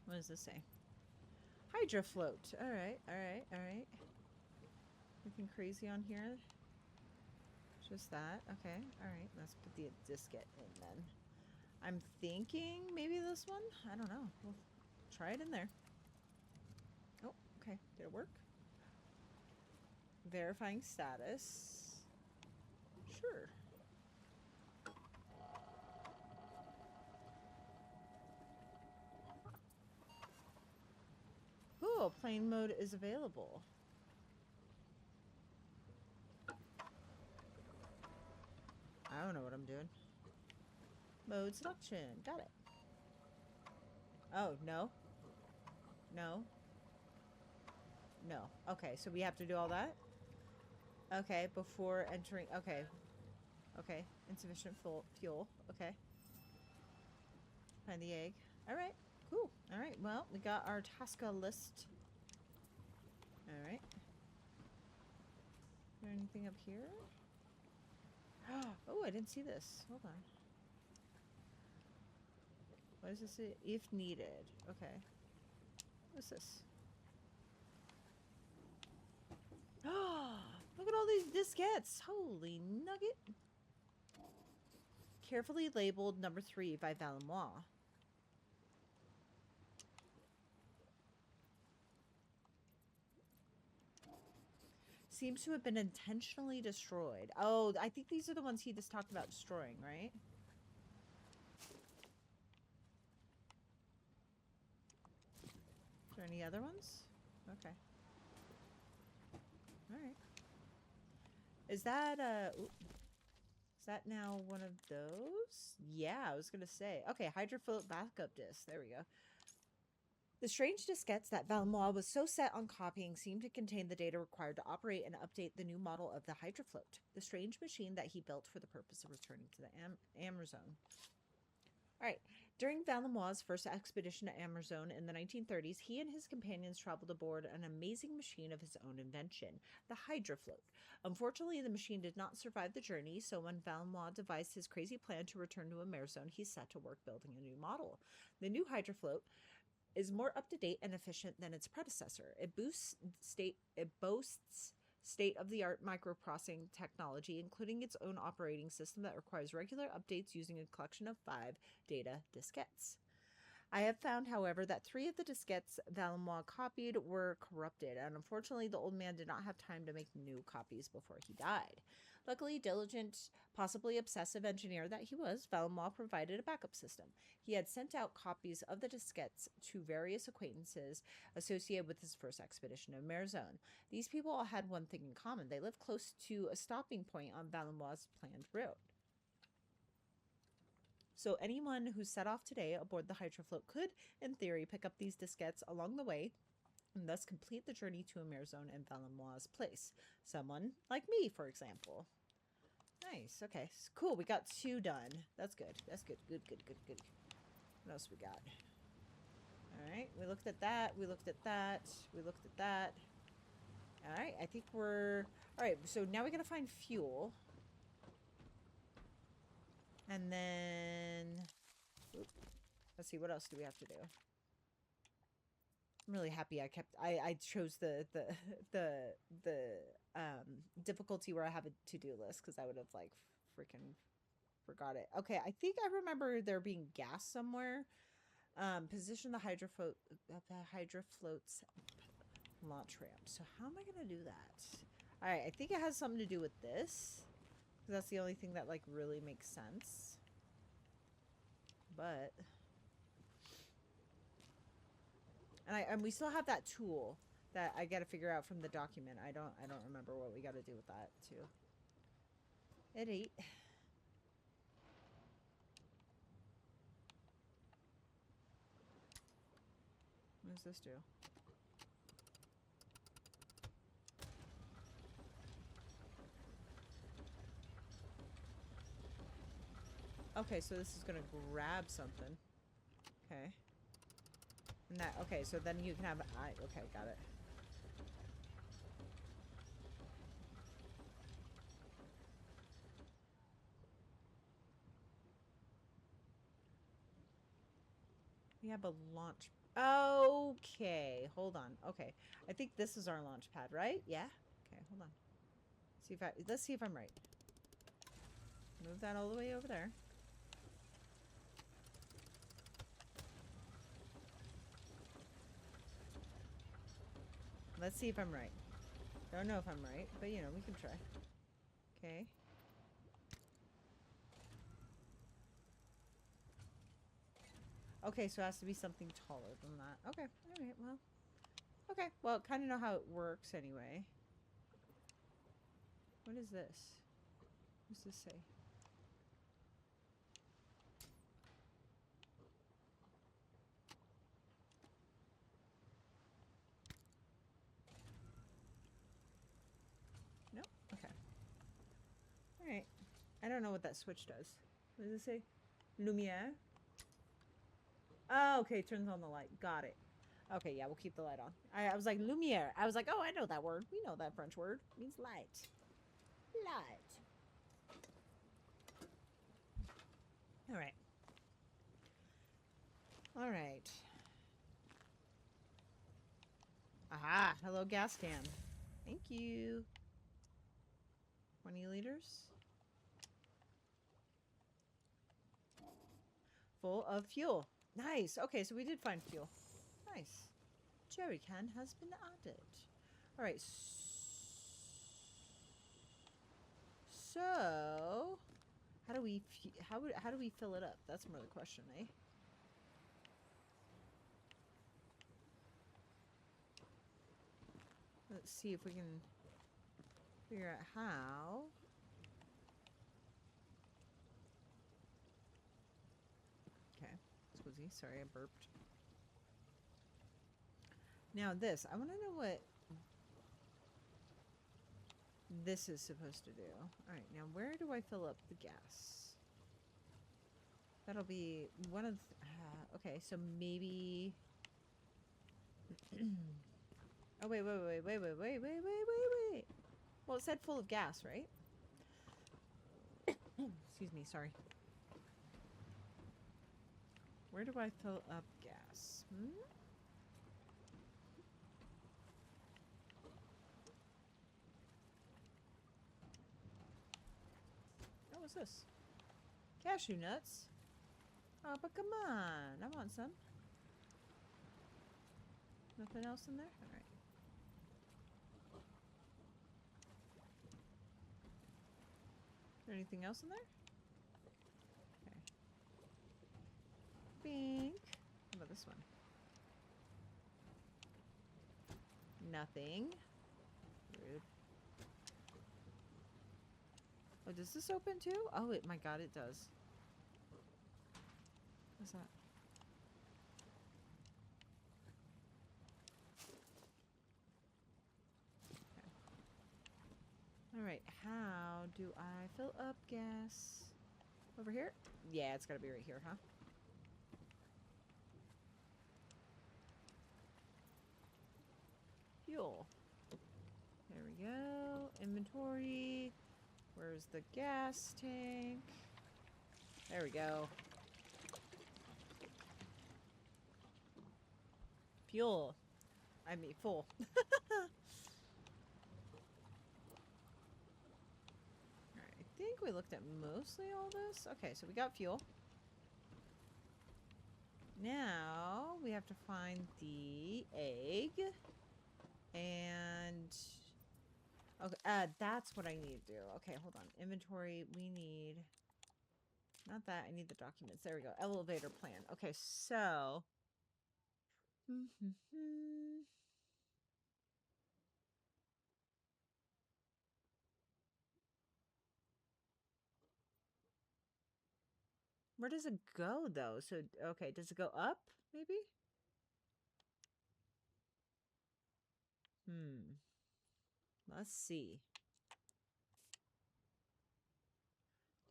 What does this say? Hydrofloat. Alright, alright, alright. Anything crazy on here? Just that. Okay, alright. Let's put the diskette in then. I'm thinking maybe this one? I don't know. We'll try it in there. Oh, okay. Did it work? Verifying status. Sure. Oh, plane mode is available. I don't know what I'm doing. Mode selection. Got it. Oh, no. No. No. Okay, so we have to do all that? Okay, before entering... Okay. Okay. Insufficient fuel. Okay. Find the egg. Alright. Cool. Alright, well, we got our Tasca list. Alright. Is there anything up here? Oh, I didn't see this. Hold on. What does this say? If needed. Okay. What's this? Look at all these diskettes. Holy nugget. Carefully labeled number 3 by Valamois. Seems to have been intentionally destroyed. Oh, I think these are the ones he just talked about destroying, right? Is there any other ones? Okay. Alright. Is that, is that now one of those? Yeah, I was gonna say. Okay, hydrofloat backup disk. There we go. The strange diskettes that Valamois was so set on copying seemed to contain the data required to operate and update the new model of the hydrofloat, the strange machine that he built for the purpose of returning to the Amerzone. Alright, during Valamois' first expedition to Amerzone in the 1930s, he and his companions traveled aboard an amazing machine of his own invention, the hydrofloat. Unfortunately, the machine did not survive the journey, so when Valamois devised his crazy plan to return to Amerzone, he set to work building a new model. The new hydrofloat is more up-to-date and efficient than its predecessor. It boasts state-of-the-art microprocessing technology, including its own operating system that requires regular updates using a collection of 5 data diskettes. I have found, however, that 3 of the diskettes Valamois copied were corrupted, and unfortunately the old man did not have time to make new copies before he died. Luckily, diligent, possibly obsessive engineer that he was, Valamois provided a backup system. He had sent out copies of the diskettes to various acquaintances associated with his first expedition to Amerzone. These people all had one thing in common. They lived close to a stopping point on Valamois' planned route. So anyone who set off today aboard the hydrofloat could, in theory, pick up these diskettes along the way and thus complete the journey to Amerzone and Valamois' place. Someone like me, for example. Nice. Okay. Cool. We got 2 done. That's good. That's good. Good. What else we got? Alright. We looked at that. We looked at that. We looked at that. Alright. I think we're... Alright. So now we gotta find fuel. And then... Oop. Let's see. What else do we have to do? I'm really happy I chose the difficulty where I have a to-do list, because I would have like freaking forgot it. Okay, I think I remember there being gas somewhere. Position the hydrofloat's launch ramp. So how am I gonna do that? All right, I think it has something to do with this, because that's the only thing that like really makes sense. But. And we still have that tool that I got to figure out from the document. I don't remember what we got to do with that too. At 8. What does this do? Okay, so this is gonna grab something. Okay. And that, okay, so then you can have, okay, got it. We have a launch. Okay, hold on. Okay, I think this is our launch pad, right? Yeah. Okay, hold on. Let's see if I'm right. Move that all the way over there. Let's see if I'm right. Don't know if I'm right, but you know, we can try. Okay. Okay, so it has to be something taller than that. Okay, alright, well. Okay, well, kind of know how it works anyway. What is this? What does this say? Nope. Okay. All right. I don't know what that switch does. What does it say? Lumiere? Oh, okay. Turns on the light. Got it. Okay, yeah, we'll keep the light on. I was like, Lumiere. I was like, oh, I know that word. We know that French word. It means light. Light. All right. All right. Aha. Hello, gas can. Thank you. 20 liters. Full of fuel. Nice. Okay, so we did find fuel. Nice. Jerry can has been added. All right. So, how do we fill it up? That's more the question, eh? Let's see if we can figure out how. Okay. Squizzy, sorry, I burped. Now this, I want to know what this is supposed to do. All right, now where do I fill up the gas? That'll be one of okay, so maybe oh wait. Well, it said full of gas, right? Excuse me, sorry. Where do I fill up gas? Oh, what's this? Cashew nuts. Oh, but come on. I want some. Nothing else in there? All right. Is there anything else in there? Okay. Bink. How about this one? Nothing. Rude. Oh, does this open too? Oh, my God, it does. What's that? Okay. All right. How do I fill up gas? Over here? Yeah, it's got to be right here, huh? Fuel. There we go. Inventory. Where's the gas tank? There we go. Fuel. I mean, full. Alright, I think we looked at mostly all this. Okay, so we got fuel. Now, we have to find the egg. And... okay, that's what I need to do. Okay, hold on. Inventory, we need... not that, I need the documents. There we go. Elevator plan. Okay, so... Where does it go, though? So, okay, does it go up, maybe? Let's see.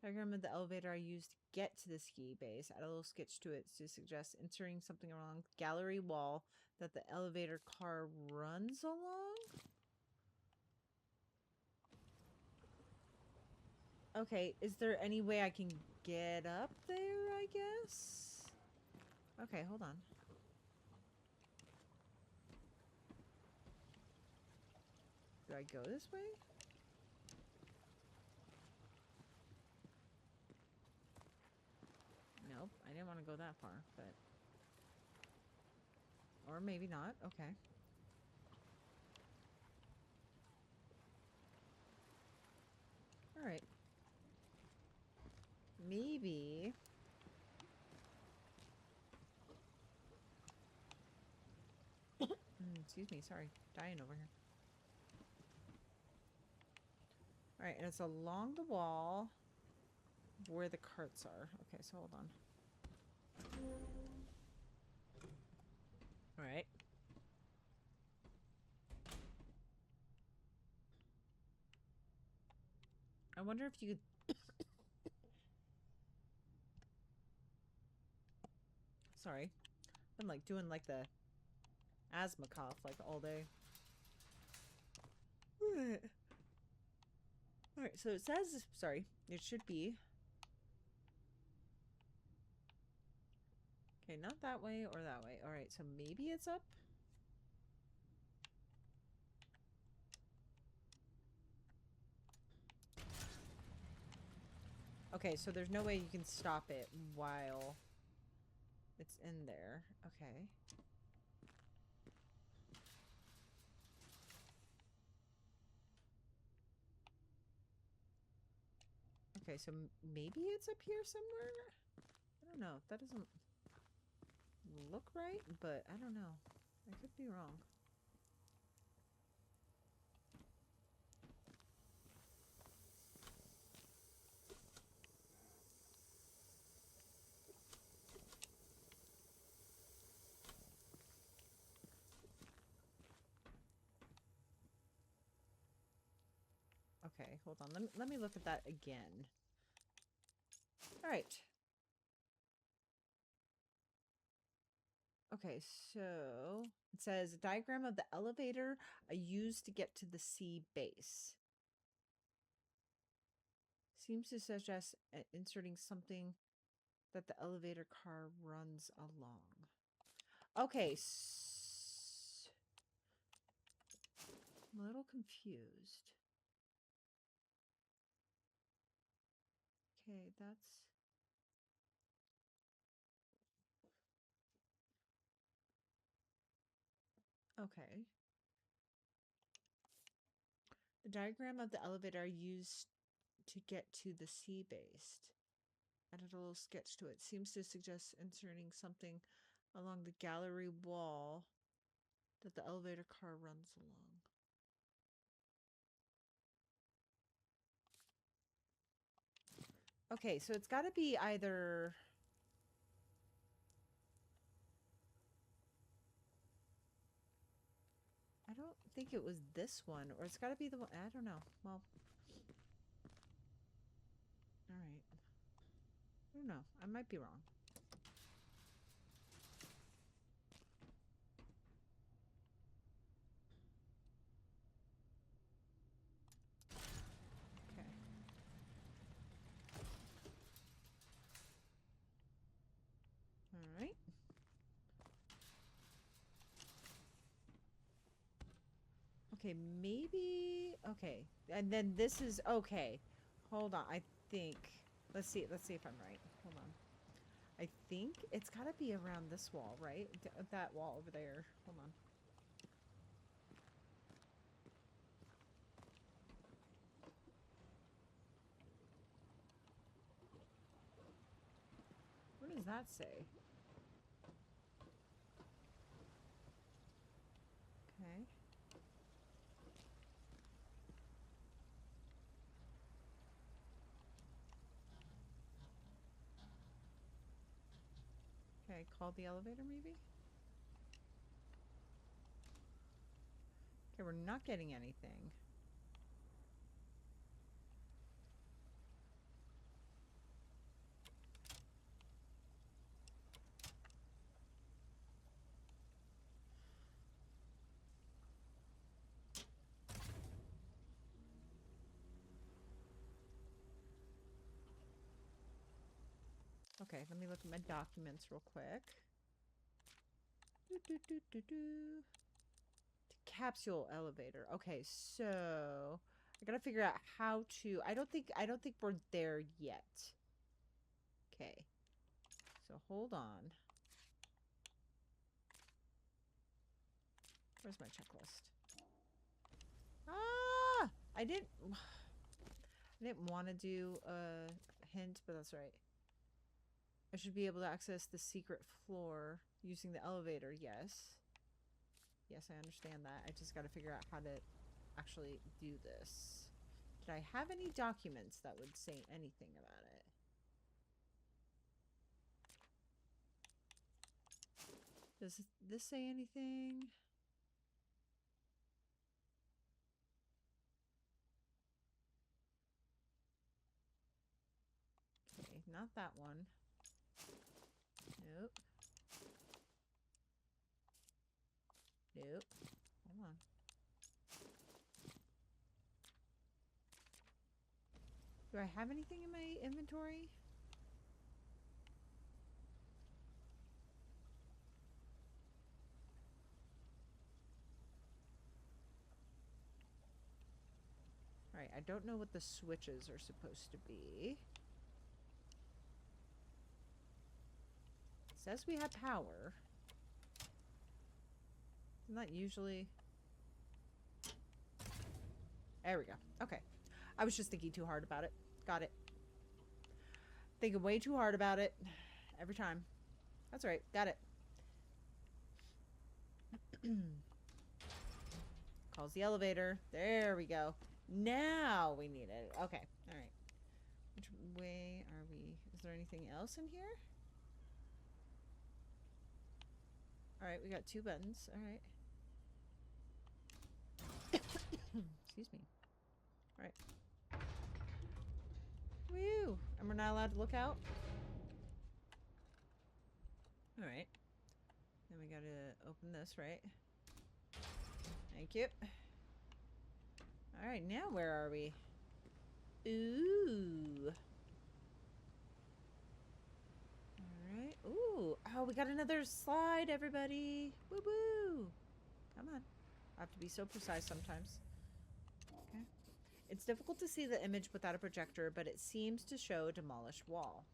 Diagram of the elevator I used to get to the ski base. Add a little sketch to it to suggest inserting something along the gallery wall that the elevator car runs along. Okay, is there any way I can get up there, I guess? Okay, hold on. Do I go this way? Nope, I didn't want to go that far, but... or maybe not. Okay. Alright. Maybe... excuse me, sorry. Dying over here. Alright, and it's along the wall where the carts are. Okay, so hold on. Alright. I wonder if you could... Sorry. I'm like doing like the asthma cough like all day. Alright, so it says... Sorry. It should be... Okay, not that way or that way. Alright, so maybe it's up? Okay, so there's no way you can stop it while it's in there. Okay. Okay, so maybe it's up here somewhere? I don't know. That doesn't look right, but I don't know. I could be wrong. Okay, hold on. Let me look at that again. All right. Okay, so it says a diagram of the elevator I used to get to the C base. Seems to suggest inserting something that the elevator car runs along. Okay, I'm a little confused. Okay, that's... Okay. The diagram of the elevator I used to get to the C base. Added a little sketch to it. Seems to suggest inserting something along the gallery wall that the elevator car runs along. Okay, so it's got to be either... I don't think it was this one, or it's got to be the one... I don't know. Well... Alright. I don't know. I might be wrong. Okay. Alright. Okay, maybe... Okay. And then this is... Okay. Hold on. I think... Let's see if I'm right. Hold on. I think it's got to be around this wall, right? That wall over there. Hold on. What does that say? Okay. Okay, call the elevator maybe? Okay, we're not getting anything. Okay, let me look at my documents real quick. Capsule elevator. Okay, so I gotta figure out how to... I don't think we're there yet. Okay. So hold on. Where's my checklist? Ah! I didn't want to do a hint, but that's right. I should be able to access the secret floor using the elevator, yes. Yes, I understand that. I just got to figure out how to actually do this. Did I have any documents that would say anything about it? Does this say anything? Okay, not that one. Nope. Nope. Hold on. Do I have anything in my inventory? Alright, I don't know what the switches are supposed to be. It says we have power. Isn't that usually... There we go. Okay. I was just thinking too hard about it. Got it. Thinking way too hard about it. Every time. That's right. Got it. Calls the elevator. There we go. Now we need it. Okay. Alright. Which way are we? Is there anything else in here? Alright, we got 2 buttons. Alright. Excuse me. Alright. Woo! And we're not allowed to look out? Alright. Then we gotta open this, right? Thank you. Alright, now where are we? Ooh. Alright. Ooh. Oh, we got another slide, everybody. Woo woo. Come on. I have to be so precise sometimes. Okay. It's difficult to see the image without a projector, but it seems to show a demolished wall.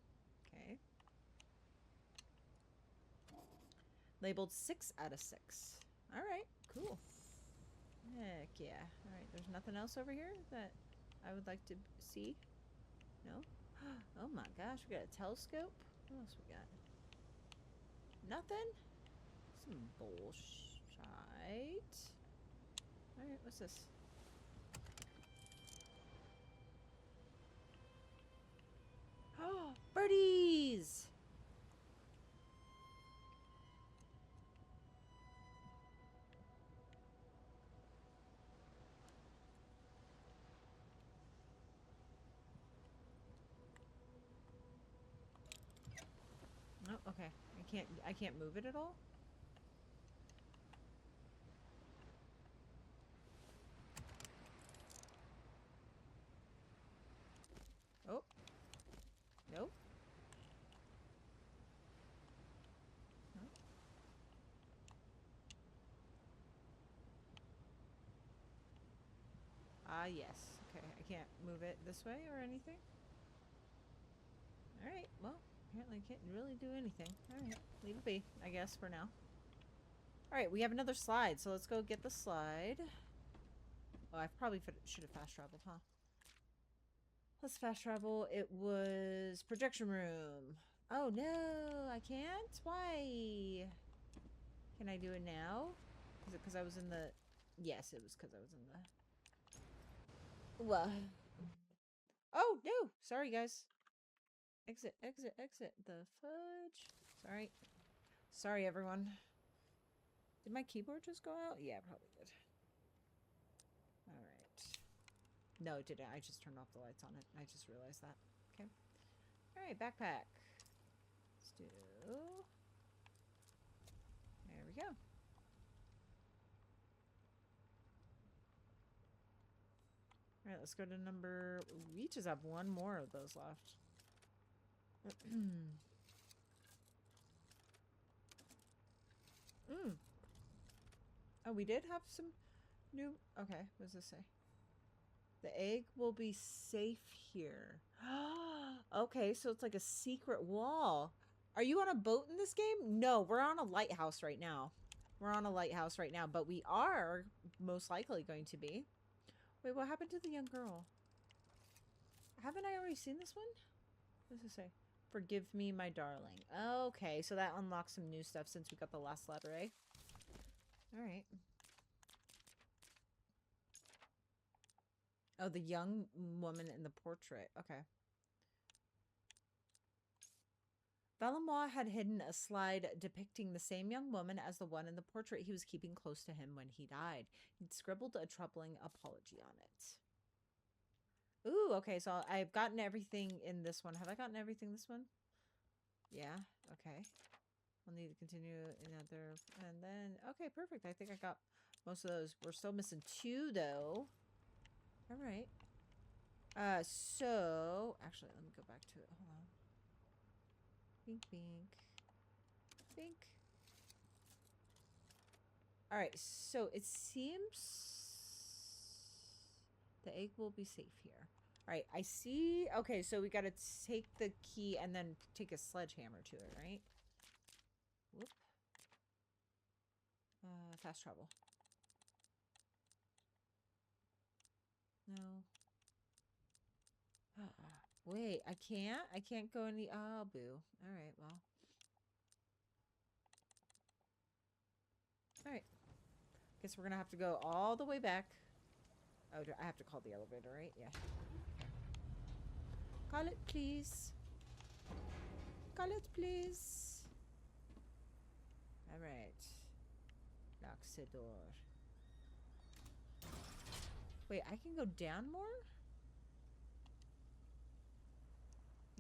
Okay. Labeled 6 out of 6. Alright, cool. Heck yeah. Alright, there's nothing else over here that I would like to see? No? Oh my gosh, we got a telescope? What else we got? Nothing? Some bullshit. Alright, what's this? Oh, birdies! Oh, okay. I can't move it at all? Oh. Nope. No. Ah, yes. Okay, I can't move it this way or anything? Alright, well, apparently I can't really do anything. Alright, leave it be, I guess, for now. Alright, we have another slide, so let's go get the slide. Oh, I probably should have fast traveled, huh? Let's fast travel. It was projection room. Oh, no, I can't? Why? Can I do it now? Is it because I was in the... Yes, it was because I was in the... What? Oh, no! Sorry, guys. Exit, exit, exit. The fudge. Sorry. Sorry, everyone. Did my keyboard just go out? Yeah, probably did. Alright. No, it didn't. I just turned off the lights on it. I just realized that. Okay. Alright, backpack. Let's do... There we go. Alright, let's go to number... We just have one more of those left. Oh, we did have some new... Okay, what does this say? The egg will be safe here. Okay, so it's like a secret wall. Are you on a boat in this game? No, we're on a lighthouse right now. We're on a lighthouse right now, but we are most likely going to be. Wait, what happened to the young girl? Haven't I already seen this one? What does it say? Forgive me, my darling. Okay, so that unlocks some new stuff since we got the last letter, eh? All right. Oh, the young woman in the portrait. Okay. Valemois had hidden a slide depicting the same young woman as the one in the portrait he was keeping close to him when he died. He'd scribbled a troubling apology on it. Ooh, okay, so I've gotten everything in this one. Have I gotten everything this one? Yeah, okay. I'll need to continue another, and then, okay, perfect. I think I got most of those. We're still missing 2, though. All right. So, actually, let me go back to it. Hold on. Bink, bink. Bink. All right, so it seems the egg will be safe here. All right, I see. Okay, so we got to take the key and then take a sledgehammer to it, right? Whoop. Fast travel. No. Wait, I can't? I can't go any... Oh, boo. All right, well. All right. Guess we're going to have to go all the way back. Oh, I have to call the elevator, right? Yeah. Call it, please. Call it, please. All right. Lock the door. Wait, I can go down more?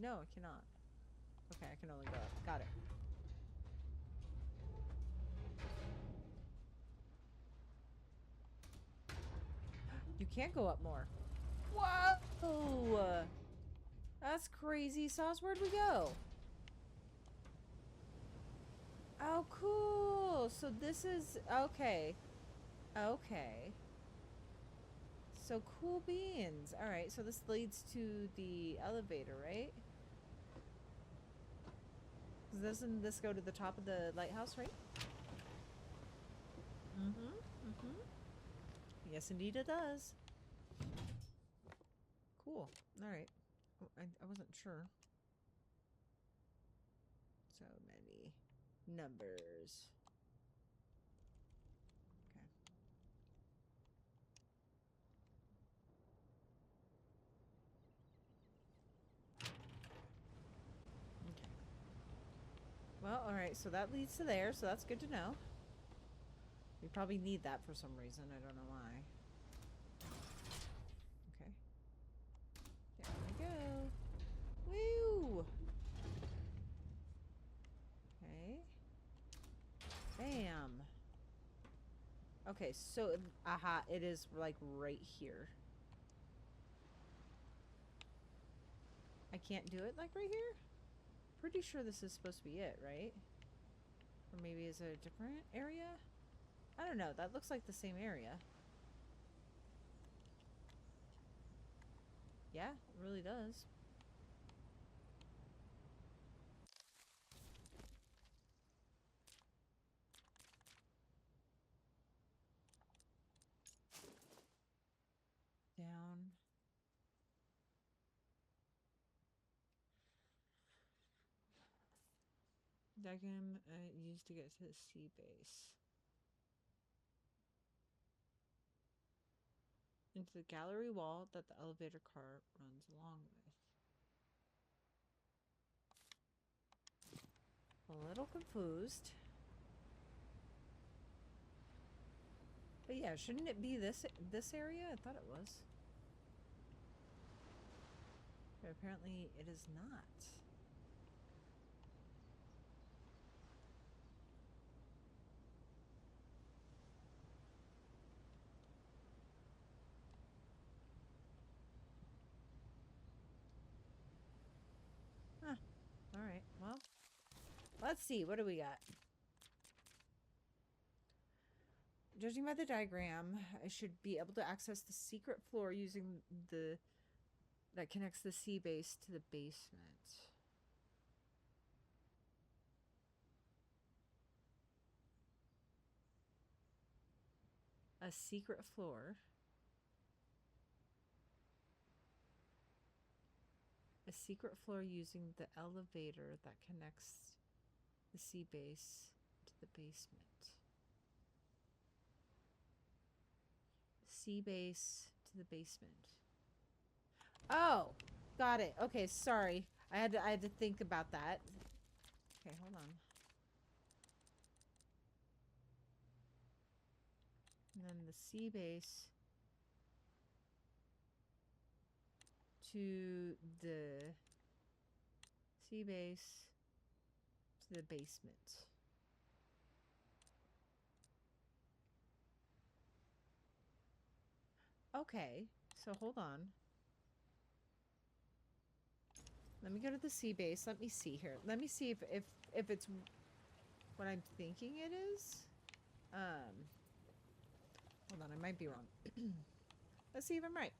No, I cannot. Okay, I can only go up. Got it. You can't go up more. Whoa! That's crazy sauce. Where'd we go? Oh, cool. So this is... Okay. Okay. So cool beans. All right, so this leads to the elevator, right? Doesn't this go to the top of the lighthouse, right? Yes, indeed it does. Cool. All right. I wasn't sure. So many numbers. Okay. Okay. Well, all right. So that leads to there. So that's good to know. We probably need that for some reason. I don't know why. Okay. There we go. Woo! Okay. Bam. Okay, so, aha, it is, like, right here. I can't do it, like, right here? Pretty sure this is supposed to be it, right? Or maybe is it a different area? I don't know. That looks like the same area. Yeah, it really does. Down. Diagram used to get to the sea base. Into the gallery wall that the elevator car runs along with. A little confused. But yeah, shouldn't it be this area? I thought it was. But apparently it is not. Huh. Alright, well. Let's see, what do we got? Judging by the diagram, I should be able to access the secret floor using the... that connects the sea base to the basement. A secret floor. A secret floor using the elevator that connects the sea base to the basement. sea base to the basement. Oh, got it. Okay, sorry. I had to think about that. Okay, hold on. And then the sea base to the sea base to the basement. Okay, so hold on. Let me go to the sea base. Let me see here. Let me see if it's what I'm thinking it is. Hold on, I might be wrong. Let's see if I'm right.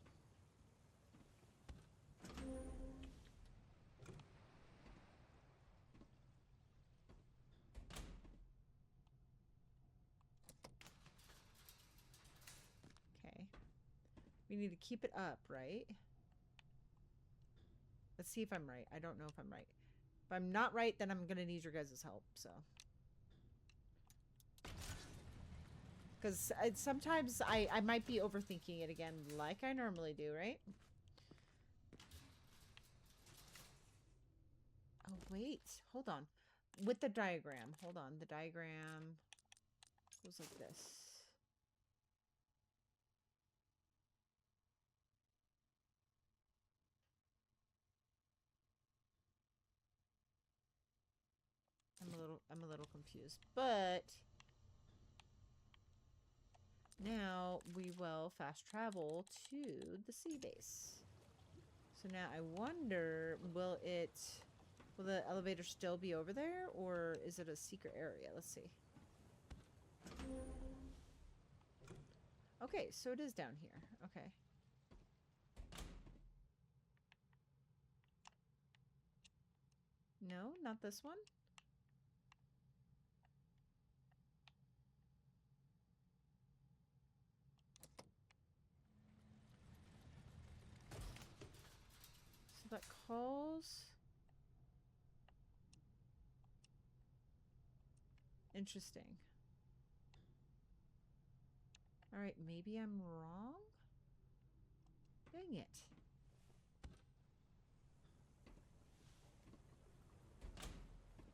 Okay. We need to keep it up, right? Let's see if I'm right. I don't know if I'm right. If I'm not right, then I'm gonna need your guys' help, so. Because sometimes I might be overthinking it again, like I normally do, right? Oh, wait. Hold on. With the diagram. Hold on. The diagram goes like this. I'm a little confused, but now we will fast travel to the sea base. So now I wonder, will the elevator still be over there, or is it a secret area? Let's see. Okay, so it is down here. Okay. No, not this one. So that calls... Interesting. Alright, maybe I'm wrong? Dang it.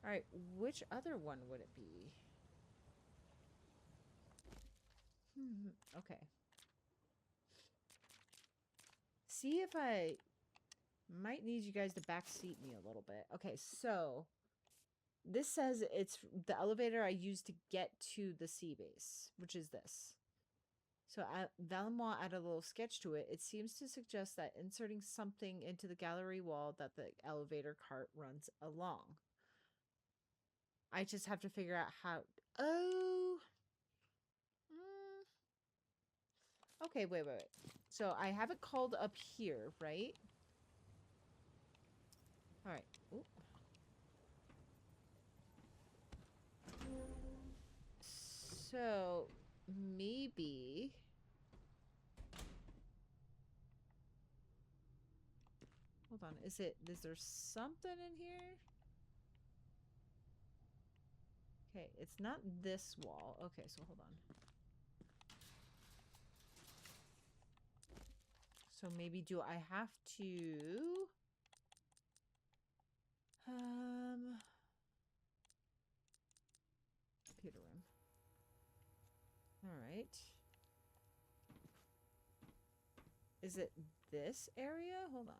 Alright, which other one would it be? Okay. See if I might need you guys to backseat me a little bit. Okay, so this says it's the elevator I used to get to the sea base, which is this. So Valimois added a little sketch to it. It seems to suggest that inserting something into the gallery wall that the elevator cart runs along. I just have to figure out how... Oh! Okay, wait. So I have it called up here, right? Alright. So, maybe... Hold on, is there something in here? Okay, it's not this wall. Okay, so hold on. So maybe do I have to... Computer room. Alright. Is it this area? Hold on.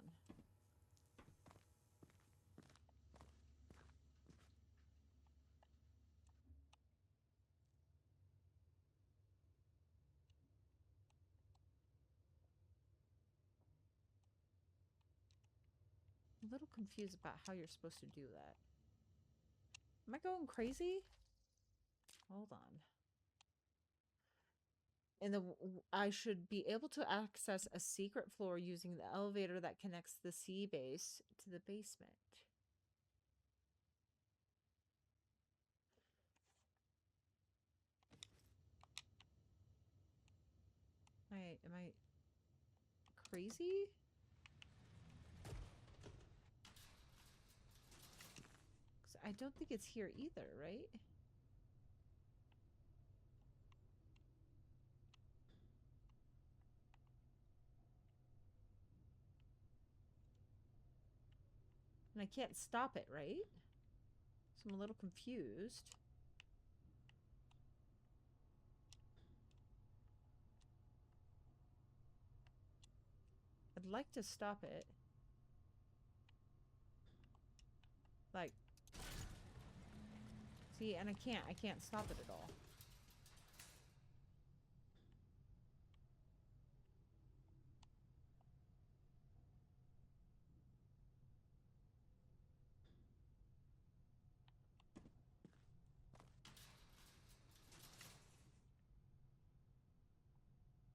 I'm a little confused about how you're supposed to do that. Am I going crazy? Hold on. I should be able to access a secret floor using the elevator that connects the sea base to the basement. Am I crazy? Because I don't think it's here either, right? I can't stop it, right? So I'm a little confused. I'd like to stop it. Like, see, and I can't stop it at all.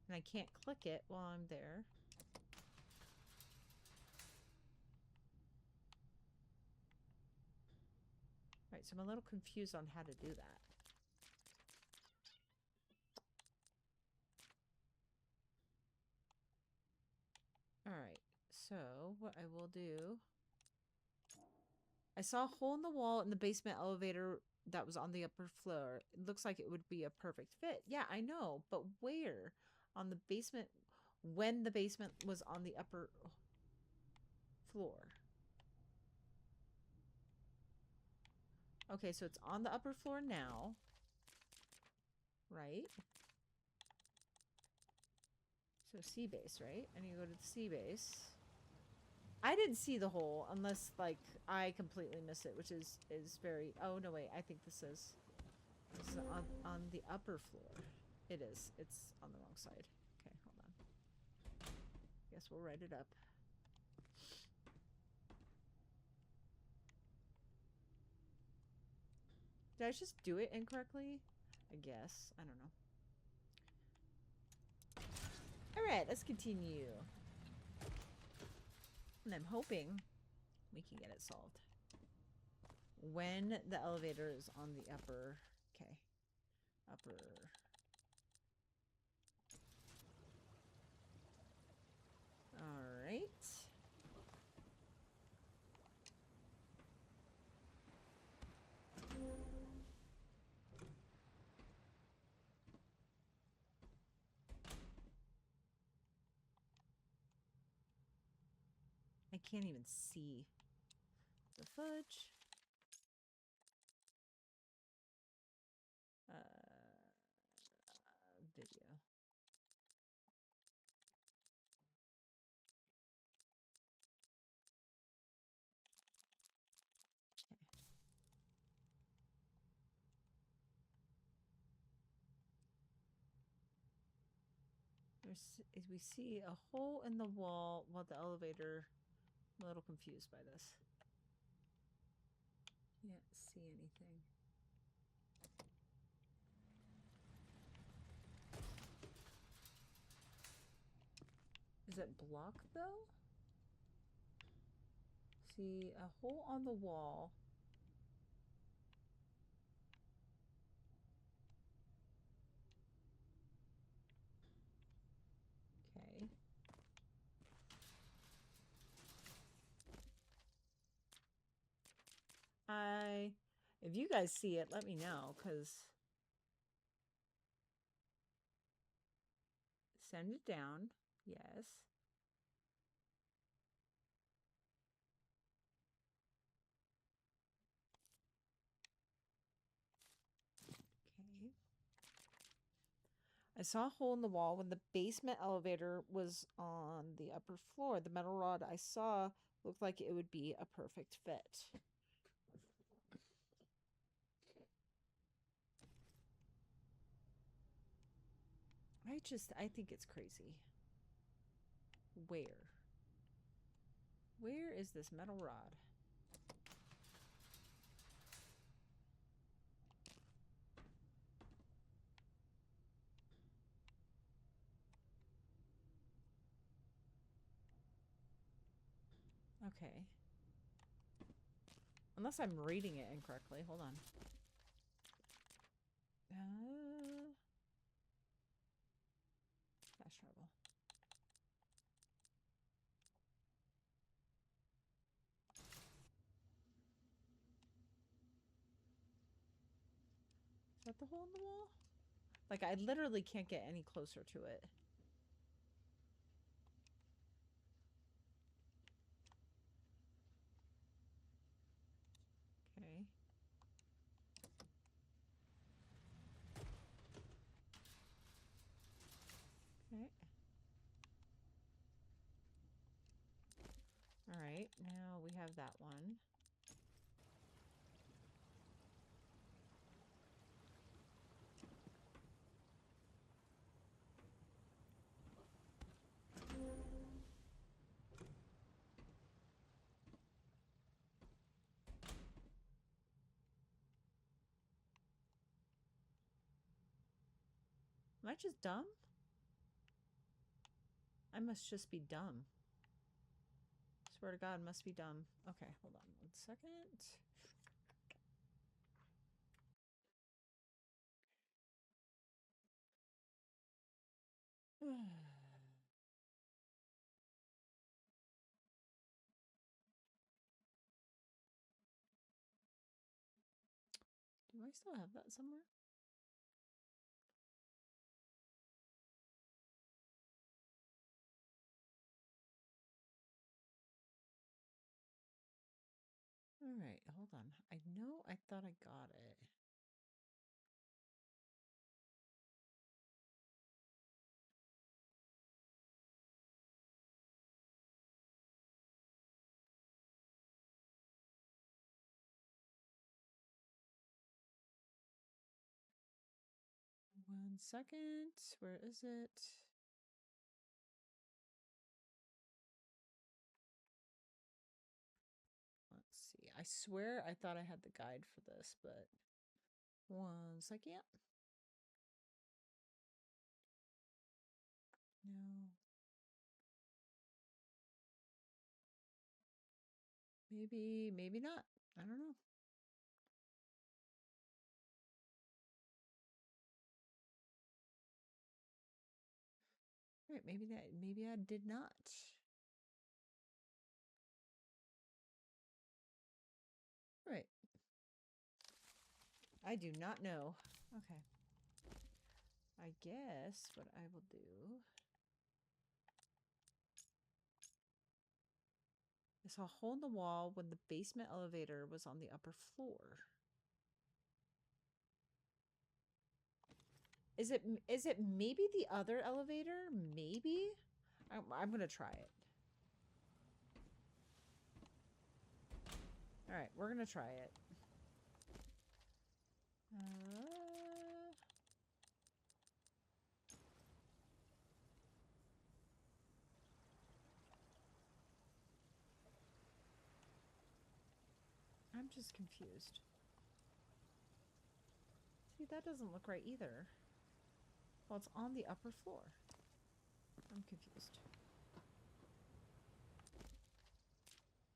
And I can't click it while I'm there. Right, so I'm a little confused on how to do that. Alright, so what I will do... I saw a hole in the wall in the basement elevator that was on the upper floor. It looks like it would be a perfect fit. Yeah, I know, but where? On the basement... When the basement was on the upper floor. Okay, so it's on the upper floor now. Right? So C base, right? And you go to the C base. I didn't see the hole unless, like, I completely missed it, which is very... Oh, no, wait. I think this is on the upper floor. It is. It's on the wrong side. Okay, hold on. Guess we'll write it up. Did I just do it incorrectly? I guess. I don't know. Alright, let's continue. And I'm hoping we can get it solved. When the elevator is on the upper... Okay. Upper... Alright. I can't even see the fudge. Video. Okay. We see a hole in the wall while the elevator... I'm a little confused by this. Can't see anything. Is it blocked though? See a hole on the wall. Okay. If you guys see it, let me know, because... Send it down. Yes. Okay. I saw a hole in the wall when the basement elevator was on the upper floor. The metal rod I saw looked like it would be a perfect fit. I think it's crazy. Where? Where is this metal rod? Okay. Unless I'm reading it incorrectly. Hold on. Fast travel. Is that the hole in the wall? Like, I literally can't get any closer to it. right, now we have that one. Am I just dumb? I must just be dumb. Swear to God, must be dumb. Okay, hold on 1 second. Do I still have that somewhere? All right, hold on. I know I thought I got it. One second. Where is it? Let's see. I swear I thought I had the guide for this, but 1 second. No. Maybe not. I don't know. All right, maybe I did not. Right. I do not know. Okay. I guess what I will do. I saw a hole in the wall when the basement elevator was on the upper floor. Is it maybe the other elevator? Maybe? I'm gonna try it. All right, we're gonna try it. I'm just confused. See, that doesn't look right either. Well, it's on the upper floor. I'm confused.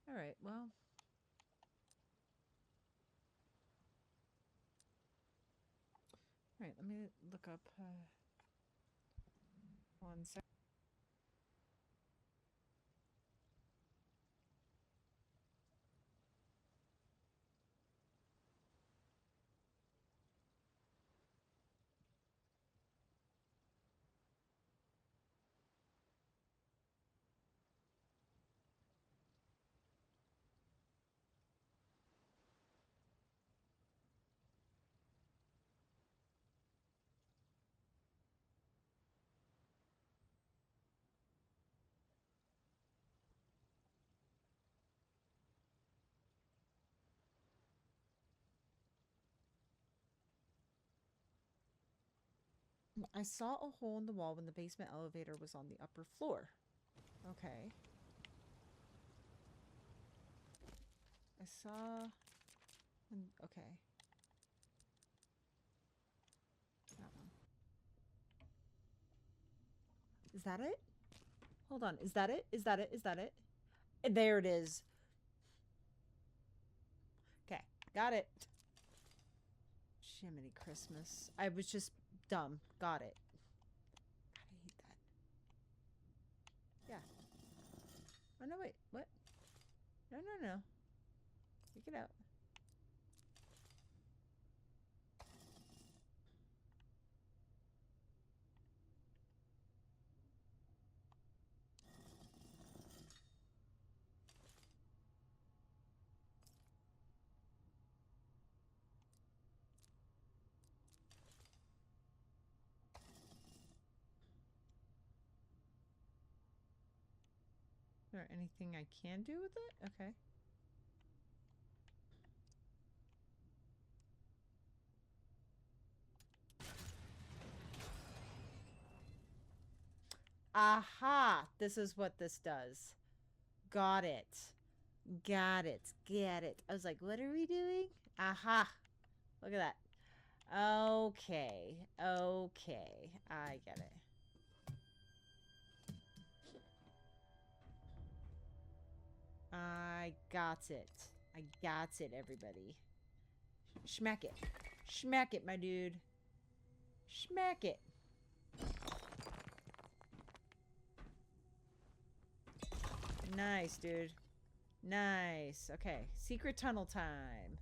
All right, well. All right, let me look up 1 second. I saw a hole in the wall when the basement elevator was on the upper floor. Okay. I saw... Okay. That one. Is that it? Hold on. Is that it? Is that it? Is that it? There it is. Okay. Got it. Jiminy Christmas. I was just dumb. Got it. God, I hate that. Yeah. Oh, no, wait. What? No, no, no. Take it out. there anything I can do with it? Okay. Aha! This is what this does. Got it. Got it. Get it. I was like, what are we doing? Aha! Look at that. Okay. Okay. I get it. I got it. I got it, everybody. Schmack it. Schmack it, my dude. Schmack it. Nice, dude. Nice. Okay. Secret tunnel time.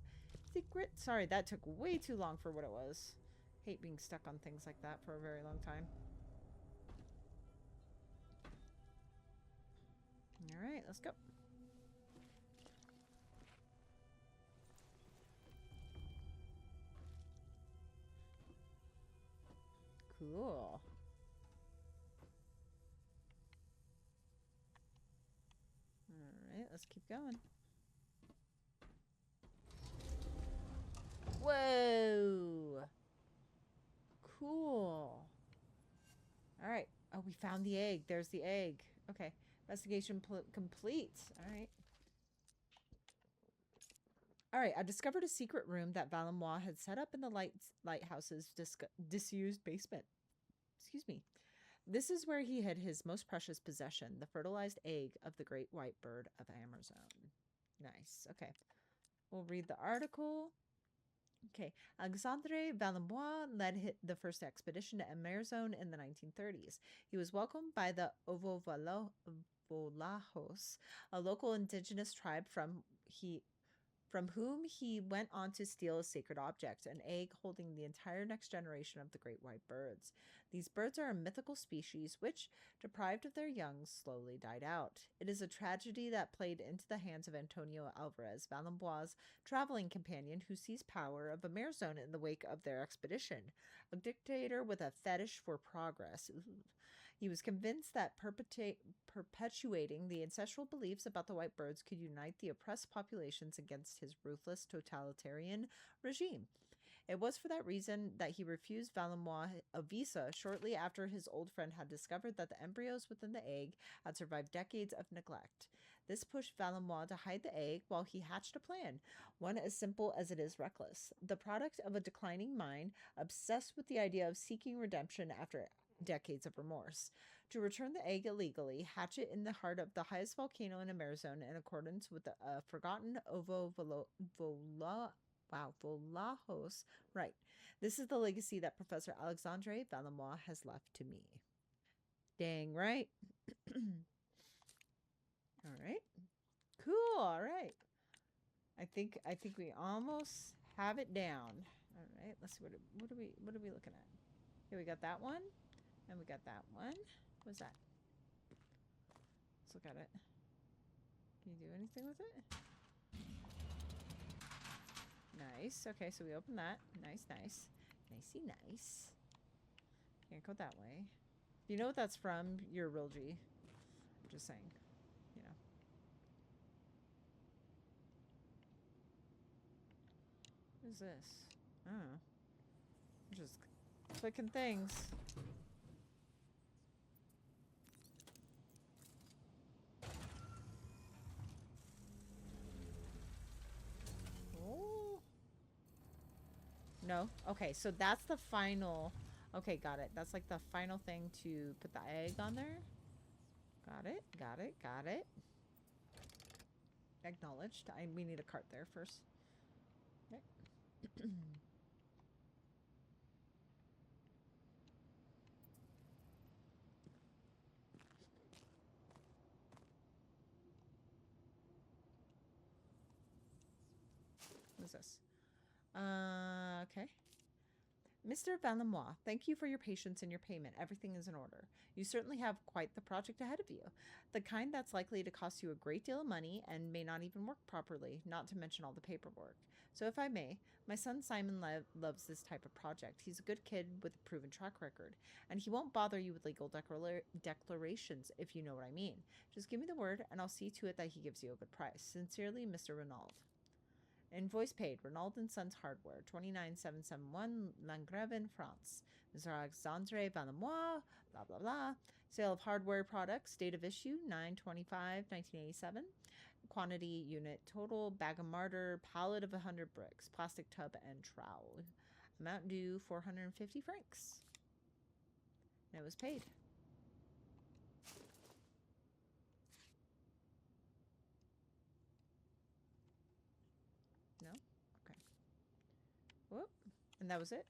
Secret. Sorry, that took way too long for what it was. Hate being stuck on things like that for a very long time. Alright, let's go. Cool. Alright, let's keep going. Whoa! Cool. Alright. Oh, we found the egg. There's the egg. Okay. Investigation complete. Alright. Alright, I discovered a secret room that Valimois had set up in the lighthouse's disused basement. Excuse me. This is where he hid his most precious possession, the fertilized egg of the great white bird of Amerzone. Nice. Okay. We'll read the article. Okay. Alexandre Valimois led the first expedition to Amerzone in the 1930s. He was welcomed by the Ovovolahos, a local indigenous tribe from whom he went on to steal a sacred object, an egg holding the entire next generation of the great white birds. These birds are a mythical species which, deprived of their young, slowly died out. It is a tragedy that played into the hands of Antonio Alvarez, Valimois' traveling companion who seized power of Amerzone in the wake of their expedition, a dictator with a fetish for progress. Ooh. He was convinced that perpetuating the ancestral beliefs about the white birds could unite the oppressed populations against his ruthless totalitarian regime. It was for that reason that he refused Valimois a visa shortly after his old friend had discovered that the embryos within the egg had survived decades of neglect. This pushed Valimois to hide the egg while he hatched a plan, one as simple as it is reckless, the product of a declining mind obsessed with the idea of seeking redemption after decades of remorse. To return the egg illegally, hatch it in the heart of the highest volcano in Amerzone in accordance with the forgotten Volahos. Right. This is the legacy that Professor Alexandre Valimois has left to me. Dang right. All right. Cool. All right. I think we almost have it down. All right. Let's see what are we looking at? Here we got that one. And we got that one. What's that? Let's look at it. Can you do anything with it? Nice. Okay, so we open that. Nice, nice. Nicey nice. Can't go that way. If you know what that's from, you're real G. I'm just saying. You know. What is this? Oh. I'm just clicking things. Oh. No? Okay, so that's the final... Okay, got it. That's like the final thing to put the egg on there. Got it, got it, got it. Acknowledged. We need a cart there first. Okay. What's this? Okay. Mr. Valimois, thank you for your patience and your payment. Everything is in order. You certainly have quite the project ahead of you. The kind that's likely to cost you a great deal of money and may not even work properly, not to mention all the paperwork. So, if I may, my son Simon loves this type of project. He's a good kid with a proven track record, and he won't bother you with legal declarations, if you know what I mean. Just give me the word, and I'll see to it that he gives you a good price. Sincerely, Mr. Renaud. Invoice paid. Renaud and Sons Hardware, 29771 Langreven, France. Mr. Alexandre Valamois, blah, blah, blah. Sale of hardware products. Date of issue, 9/25/1987. Quantity unit total. Bag of martyr. Pallet of 100 bricks. Plastic tub and trowel. Amount due, 450 francs. And it was paid. No? Okay. Whoop. And that was it?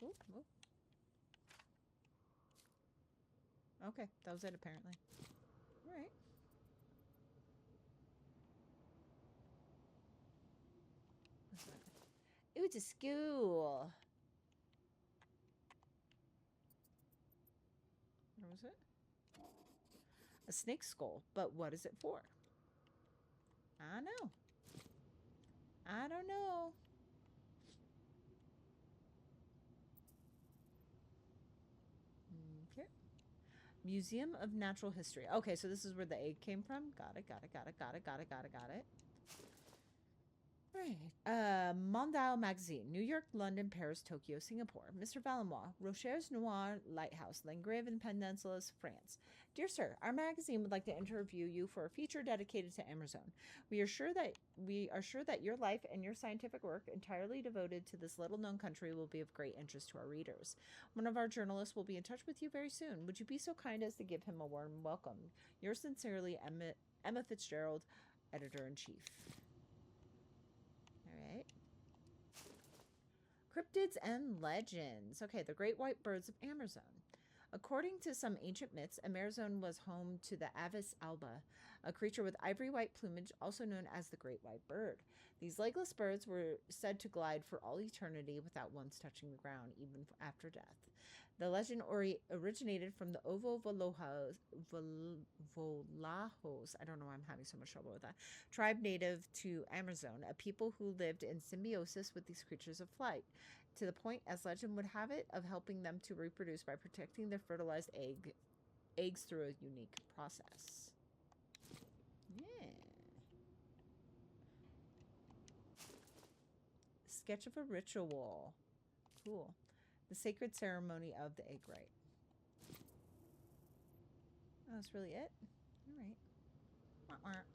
Whoop, whoop. Okay, that was it apparently. All right. What's that? Ooh, it's a school. Where was it? A snake skull. But what is it for? I know. I don't know. Okay. Museum of Natural History. Okay, so this is where the egg came from. Got it, got it, got it, got it, got it, got it, got it. Right. Mondial Magazine. New York, London, Paris, Tokyo, Singapore. Mr. Valamois, Rocher's Noir Lighthouse, Langravin Peninsulas, France. Dear sir, our magazine would like to interview you for a feature dedicated to Amerzone. We are sure that your life and your scientific work, entirely devoted to this little-known country, will be of great interest to our readers. One of our journalists will be in touch with you very soon. Would you be so kind as to give him a warm welcome? Yours sincerely, Emma Fitzgerald, Editor-in-Chief. All right. Cryptids and legends. Okay, the great white birds of Amerzone. According to some ancient myths, Amerzone was home to the Avis alba, a creature with ivory white plumage, also known as the great white bird. These legless birds were said to glide for all eternity without once touching the ground, even after death. The legend originated from the Volajos, I don't know why I'm having so much trouble with that, tribe native to Amerzone, a people who lived in symbiosis with these creatures of flight, to the point, as legend would have it, of helping them to reproduce by protecting their fertilized eggs through a unique process. Yeah. Sketch of a ritual. Cool. The sacred ceremony of the egg rite. Oh, that's really it? All right.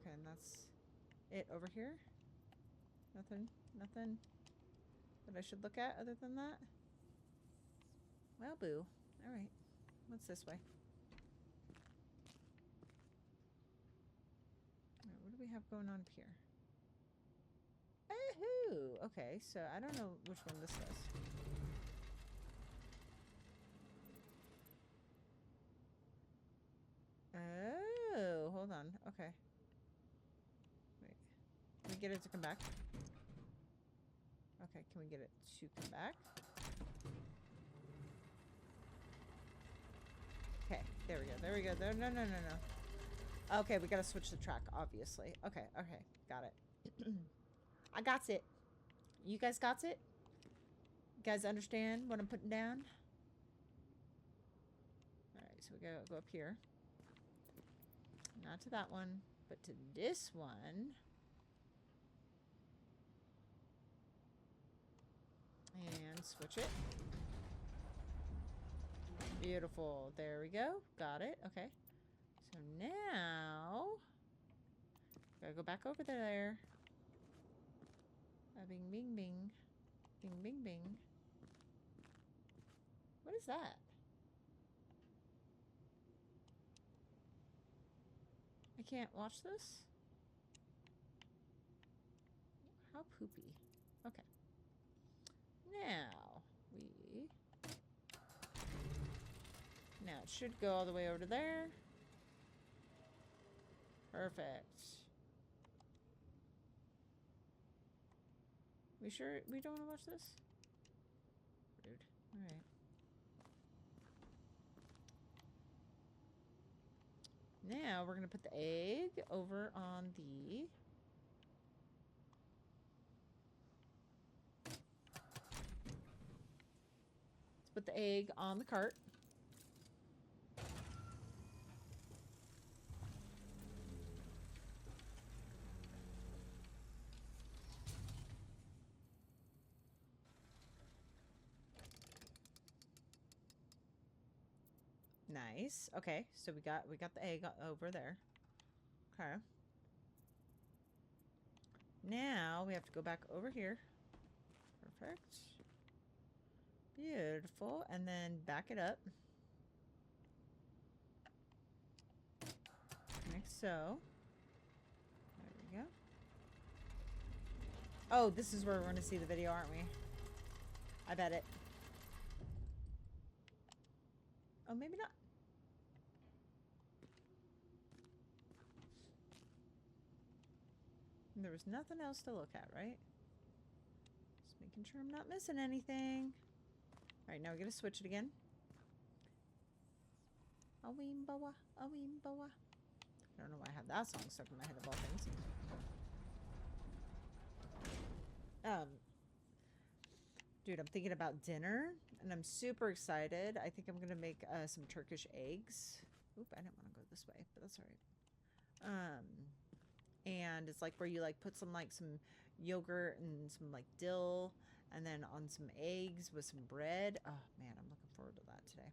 Okay, and that's it over here? Nothing that I should look at other than that? Well, boo. All right. What's this way? All right, what do we have going on up here? Ooh, okay, so I don't know which one this is. Oh, hold on. Okay. Wait. Can we get it to come back? Okay, can we get it to come back? Okay, there we go. There we go. There, no. Okay, we gotta switch the track, obviously. Okay, got it. I got it. You guys got it? You guys understand what I'm putting down? Alright, so we gotta go up here. Not to that one, but to this one. And switch it. Beautiful. There we go. Got it. Okay. So now, gotta go back over there. Bing, bing, bing. Bing, bing, bing. What is that? I can't watch this? How poopy. Okay. Now, now it should go all the way over to there. Perfect. We sure we don't want to watch this? Rude. Alright. Now we're going to put the egg over on the the egg on the cart. Nice. Okay, so we got the egg over there. Okay. Now we have to go back over here. Perfect. Beautiful. And then back it up. Like so. There we go. Oh, this is where we're going to see the video, aren't we? I bet it. Oh, maybe not. There was nothing else to look at, right? Just making sure I'm not missing anything. Alright, now we gotta switch it again. A weemboa, a weemboa. I don't know why I have that song stuck in my head of all things. Dude, I'm thinking about dinner, and I'm super excited. I think I'm gonna make some Turkish eggs. Oop, I didn't want to go this way, but that's alright. And it's like where you like put some yogurt and some like dill, and then on some eggs with some bread. Oh man, I'm looking forward to that today.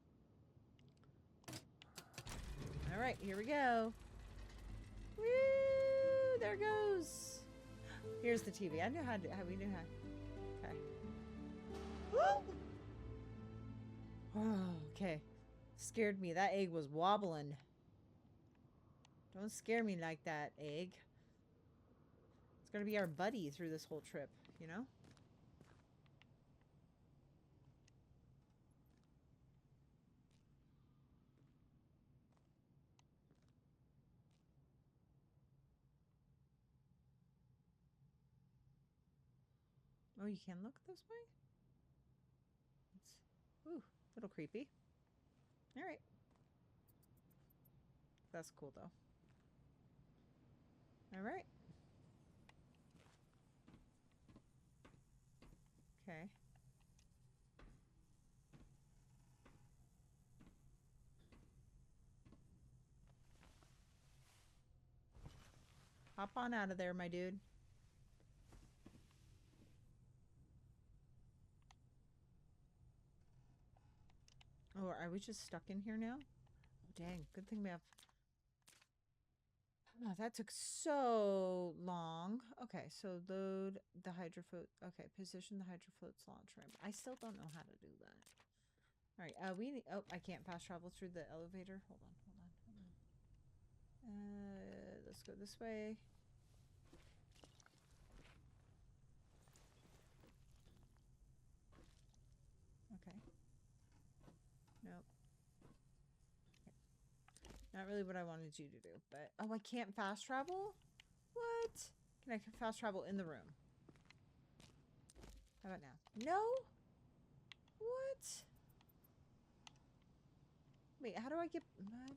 All right, here we go. Woo! There it goes. Here's the TV. I knew how we knew how. Okay. Oh, okay. Scared me. That egg was wobbling. Don't scare me like that, egg. It's gonna be our buddy through this whole trip, you know? Oh, you can look this way? It's, ooh, a little creepy. Alright. That's cool, though. Alright. Okay. Hop on out of there, my dude. Oh, are we just stuck in here now? Oh, dang. Good thing we have... Oh, that took so long. Okay, so load the hydrofloat. Okay, position the hydrofloat's launch ramp. I still don't know how to do that. All right, we need... Oh, I can't fast travel through the elevator. Hold on. Let's go this way. Okay. Nope. Okay. Not really what I wanted you to do, but... Oh, I can't fast travel? What? Can I fast travel in the room? How about now? No? What? Wait, how do I get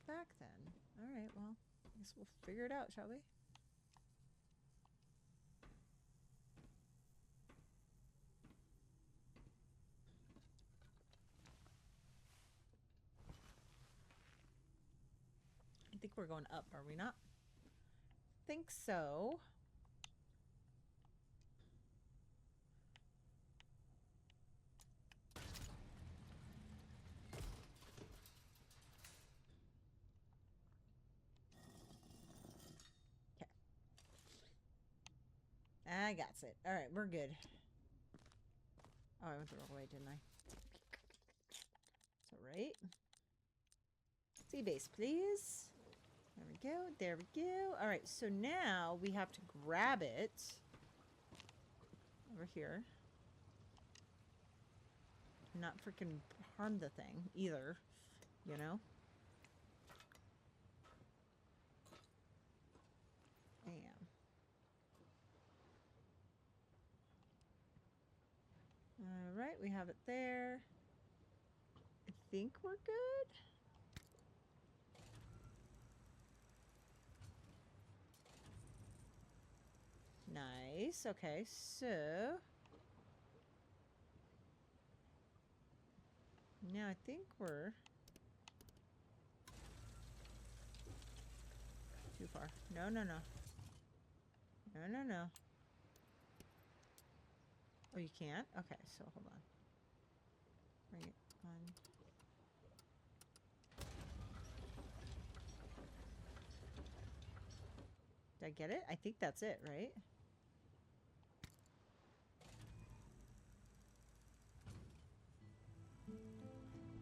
back then? Alright, well, I guess we'll figure it out, shall we? I think we're going up, are we not? Think so. Okay. I got it. Alright, we're good. Oh, I went the wrong way, didn't I? It's alright. Sea base, please. There we go. There we go. Alright, so now we have to grab it. Over here. Not freaking harm the thing either, you know? Damn. Alright, we have it there. I think we're good. Nice. Okay, so... Yeah, I think we're too far. No, no, no. No, no, no. Oh, you can't? Okay, so hold on. Bring it on. Did I get it? I think that's it, right?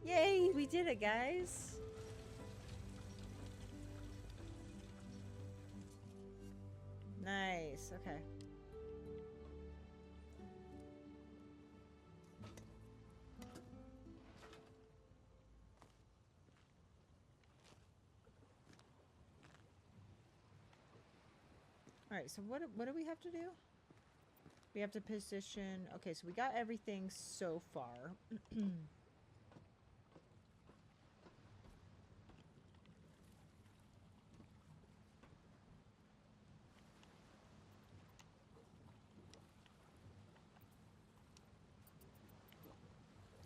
Yay, we did it, guys. Nice, okay. All right, so what do we have to do? We have to position... Okay, so we got everything so far.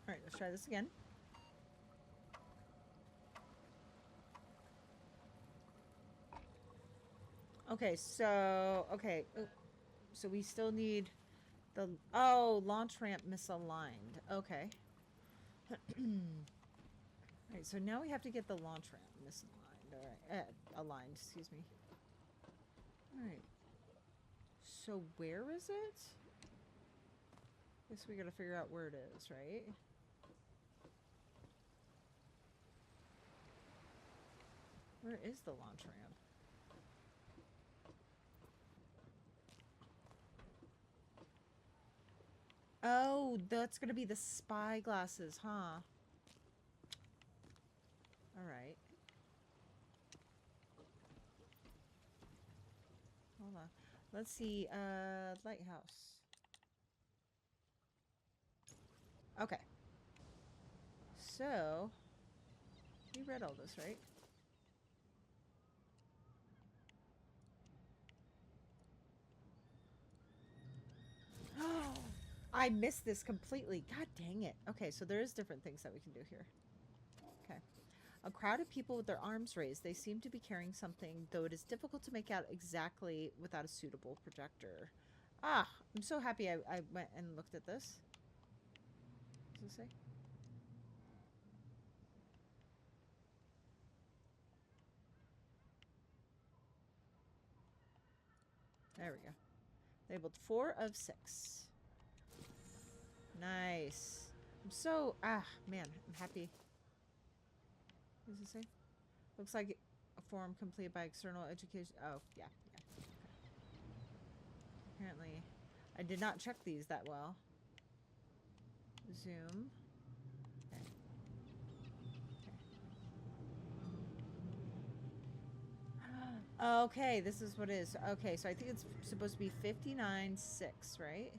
All right, let's try this again. Okay, so... Okay, so we still need the... Oh, launch ramp misaligned. Okay. Alright, so now we have to get the launch ramp misaligned. Alright, aligned, excuse me. Alright. So where is it? Guess we gotta figure out where it is, right? Where is the launch ramp? Oh, that's gonna be the spy glasses, huh? Alright. Hold on. Let's see, lighthouse. Okay. So, you read all this, right? Oh, I missed this completely. God dang it. Okay, so there is different things that we can do here. Okay. A crowd of people with their arms raised. They seem to be carrying something, though it is difficult to make out exactly without a suitable projector. Ah, I'm so happy I went and looked at this. What does it say? There we go. Labeled 4 of 6. Nice. I'm so... Ah, man, I'm happy. What does it say? Looks like a form completed by external education... Oh, yeah, yeah. Okay. Apparently, I did not check these that well. Zoom. Okay. Okay, this is what it is. Okay, so I think it's supposed to be 59.6, right?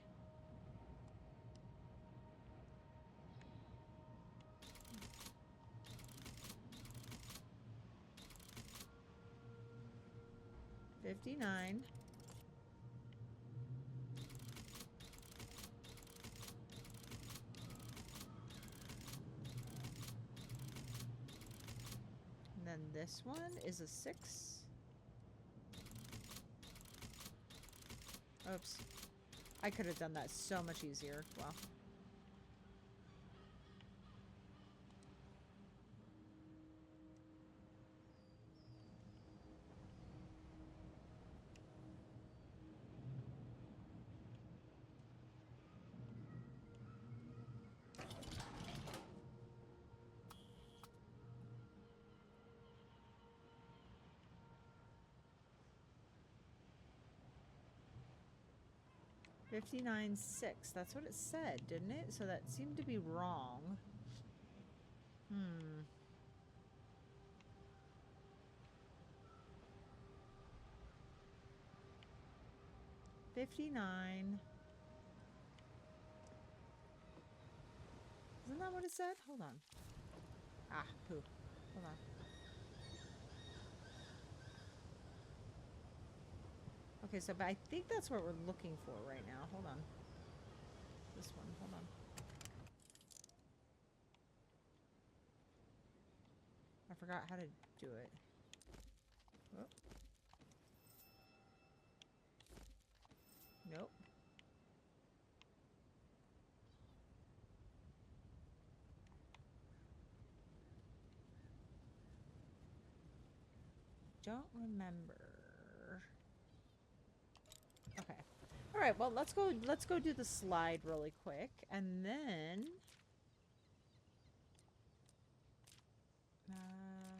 $59. And then this one is a 6. Oops. I could have done that so much easier. Wow. $59.6. That's what it said, didn't it? So that seemed to be wrong. 59. Isn't that what it said? Hold on. Ah, poo. Hold on. Okay, so but I think that's what we're looking for right now. Hold on. This one. Hold on. I forgot how to do it. Oh. Nope. Don't remember. Okay. All right, well, let's go do the slide really quick and then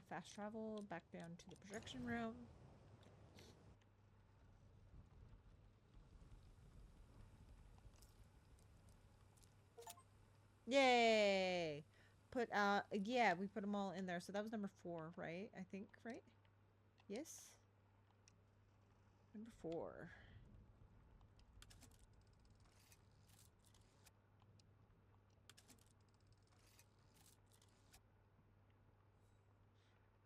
fast travel back down to the projection room. Yay! Put yeah, we put them all in there. So that was number 4, right? I think, right? Yes. Number 4.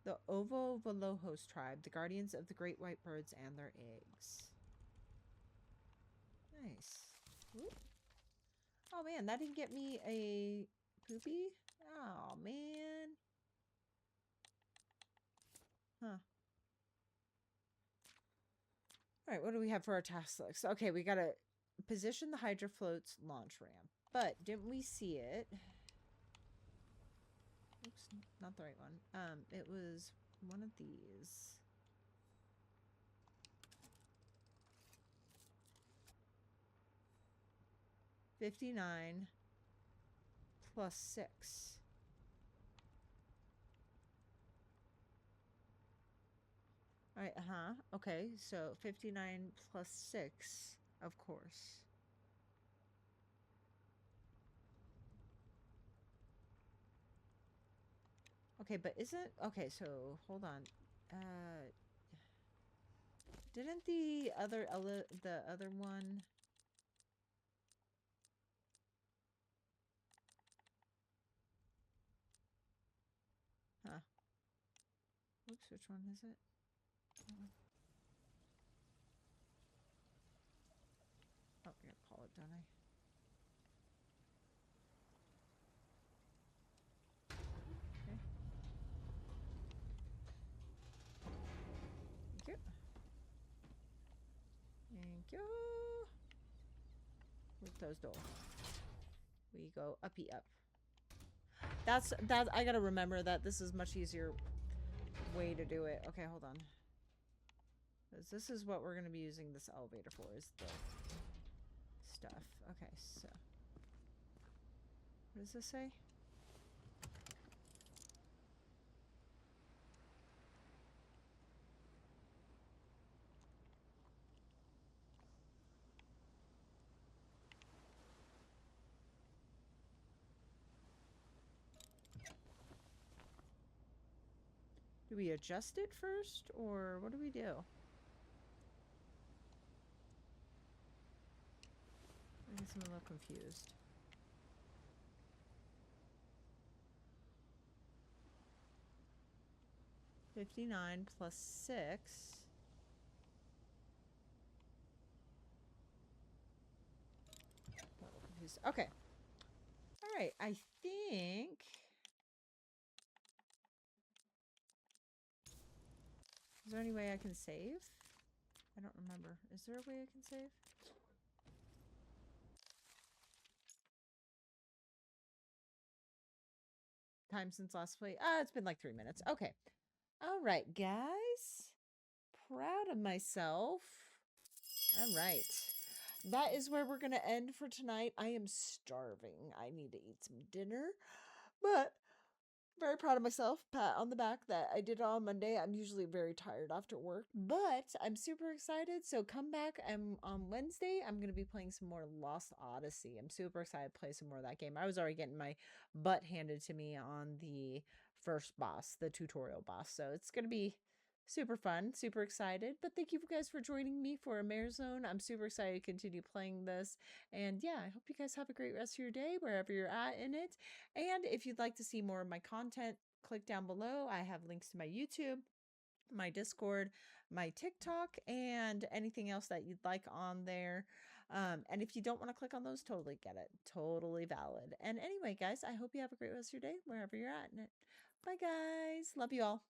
The Ovo Velohos tribe, the guardians of the great white birds and their eggs. Nice. Whoop. Oh man, that didn't get me a poopy? Oh man. Huh. Alright, what do we have for our task list? Okay, we gotta position the Hydra float's launch ramp. But didn't we see it? Oops, not the right one. It was one of these. $59 plus 6. All right, okay, so 59 plus 6, of course. Okay, but isn't... Okay, so hold on. Didn't the other one... Huh. Oops, which one is it? Oh, I gotta call it, don't I? Okay. Thank you. Thank you. With those doors. We go uppy up. That's I gotta remember that this is much easier way to do it. Okay, hold on. Because this is what we're gonna be using this elevator for, is the stuff. Okay, so what does this say? Do we adjust it first, or what do we do? I guess I'm a little confused. $59 plus 6. A little confused. Okay. All right. I think... Is there any way I can save? I don't remember. Is there a way I can save? Time since last play? It's been like 3 minutes. Okay. All right, guys. Proud of myself. All right. That is where we're going to end for tonight. I am starving. I need to eat some dinner. But very proud of myself. Pat on the back that I did it on Monday. I'm usually very tired after work, but I'm super excited. So come back. On Wednesday, I'm going to be playing some more Lost Odyssey. I'm super excited to play some more of that game. I was already getting my butt handed to me on the first boss, the tutorial boss. So it's going to be super fun, super excited. But thank you guys for joining me for Amerzone. I'm super excited to continue playing this. And yeah, I hope you guys have a great rest of your day wherever you're at in it. And if you'd like to see more of my content, click down below. I have links to my YouTube, my Discord, my TikTok, and anything else that you'd like on there. And if you don't want to click on those, totally get it. Totally valid. And anyway, guys, I hope you have a great rest of your day wherever you're at in it. Bye, guys. Love you all.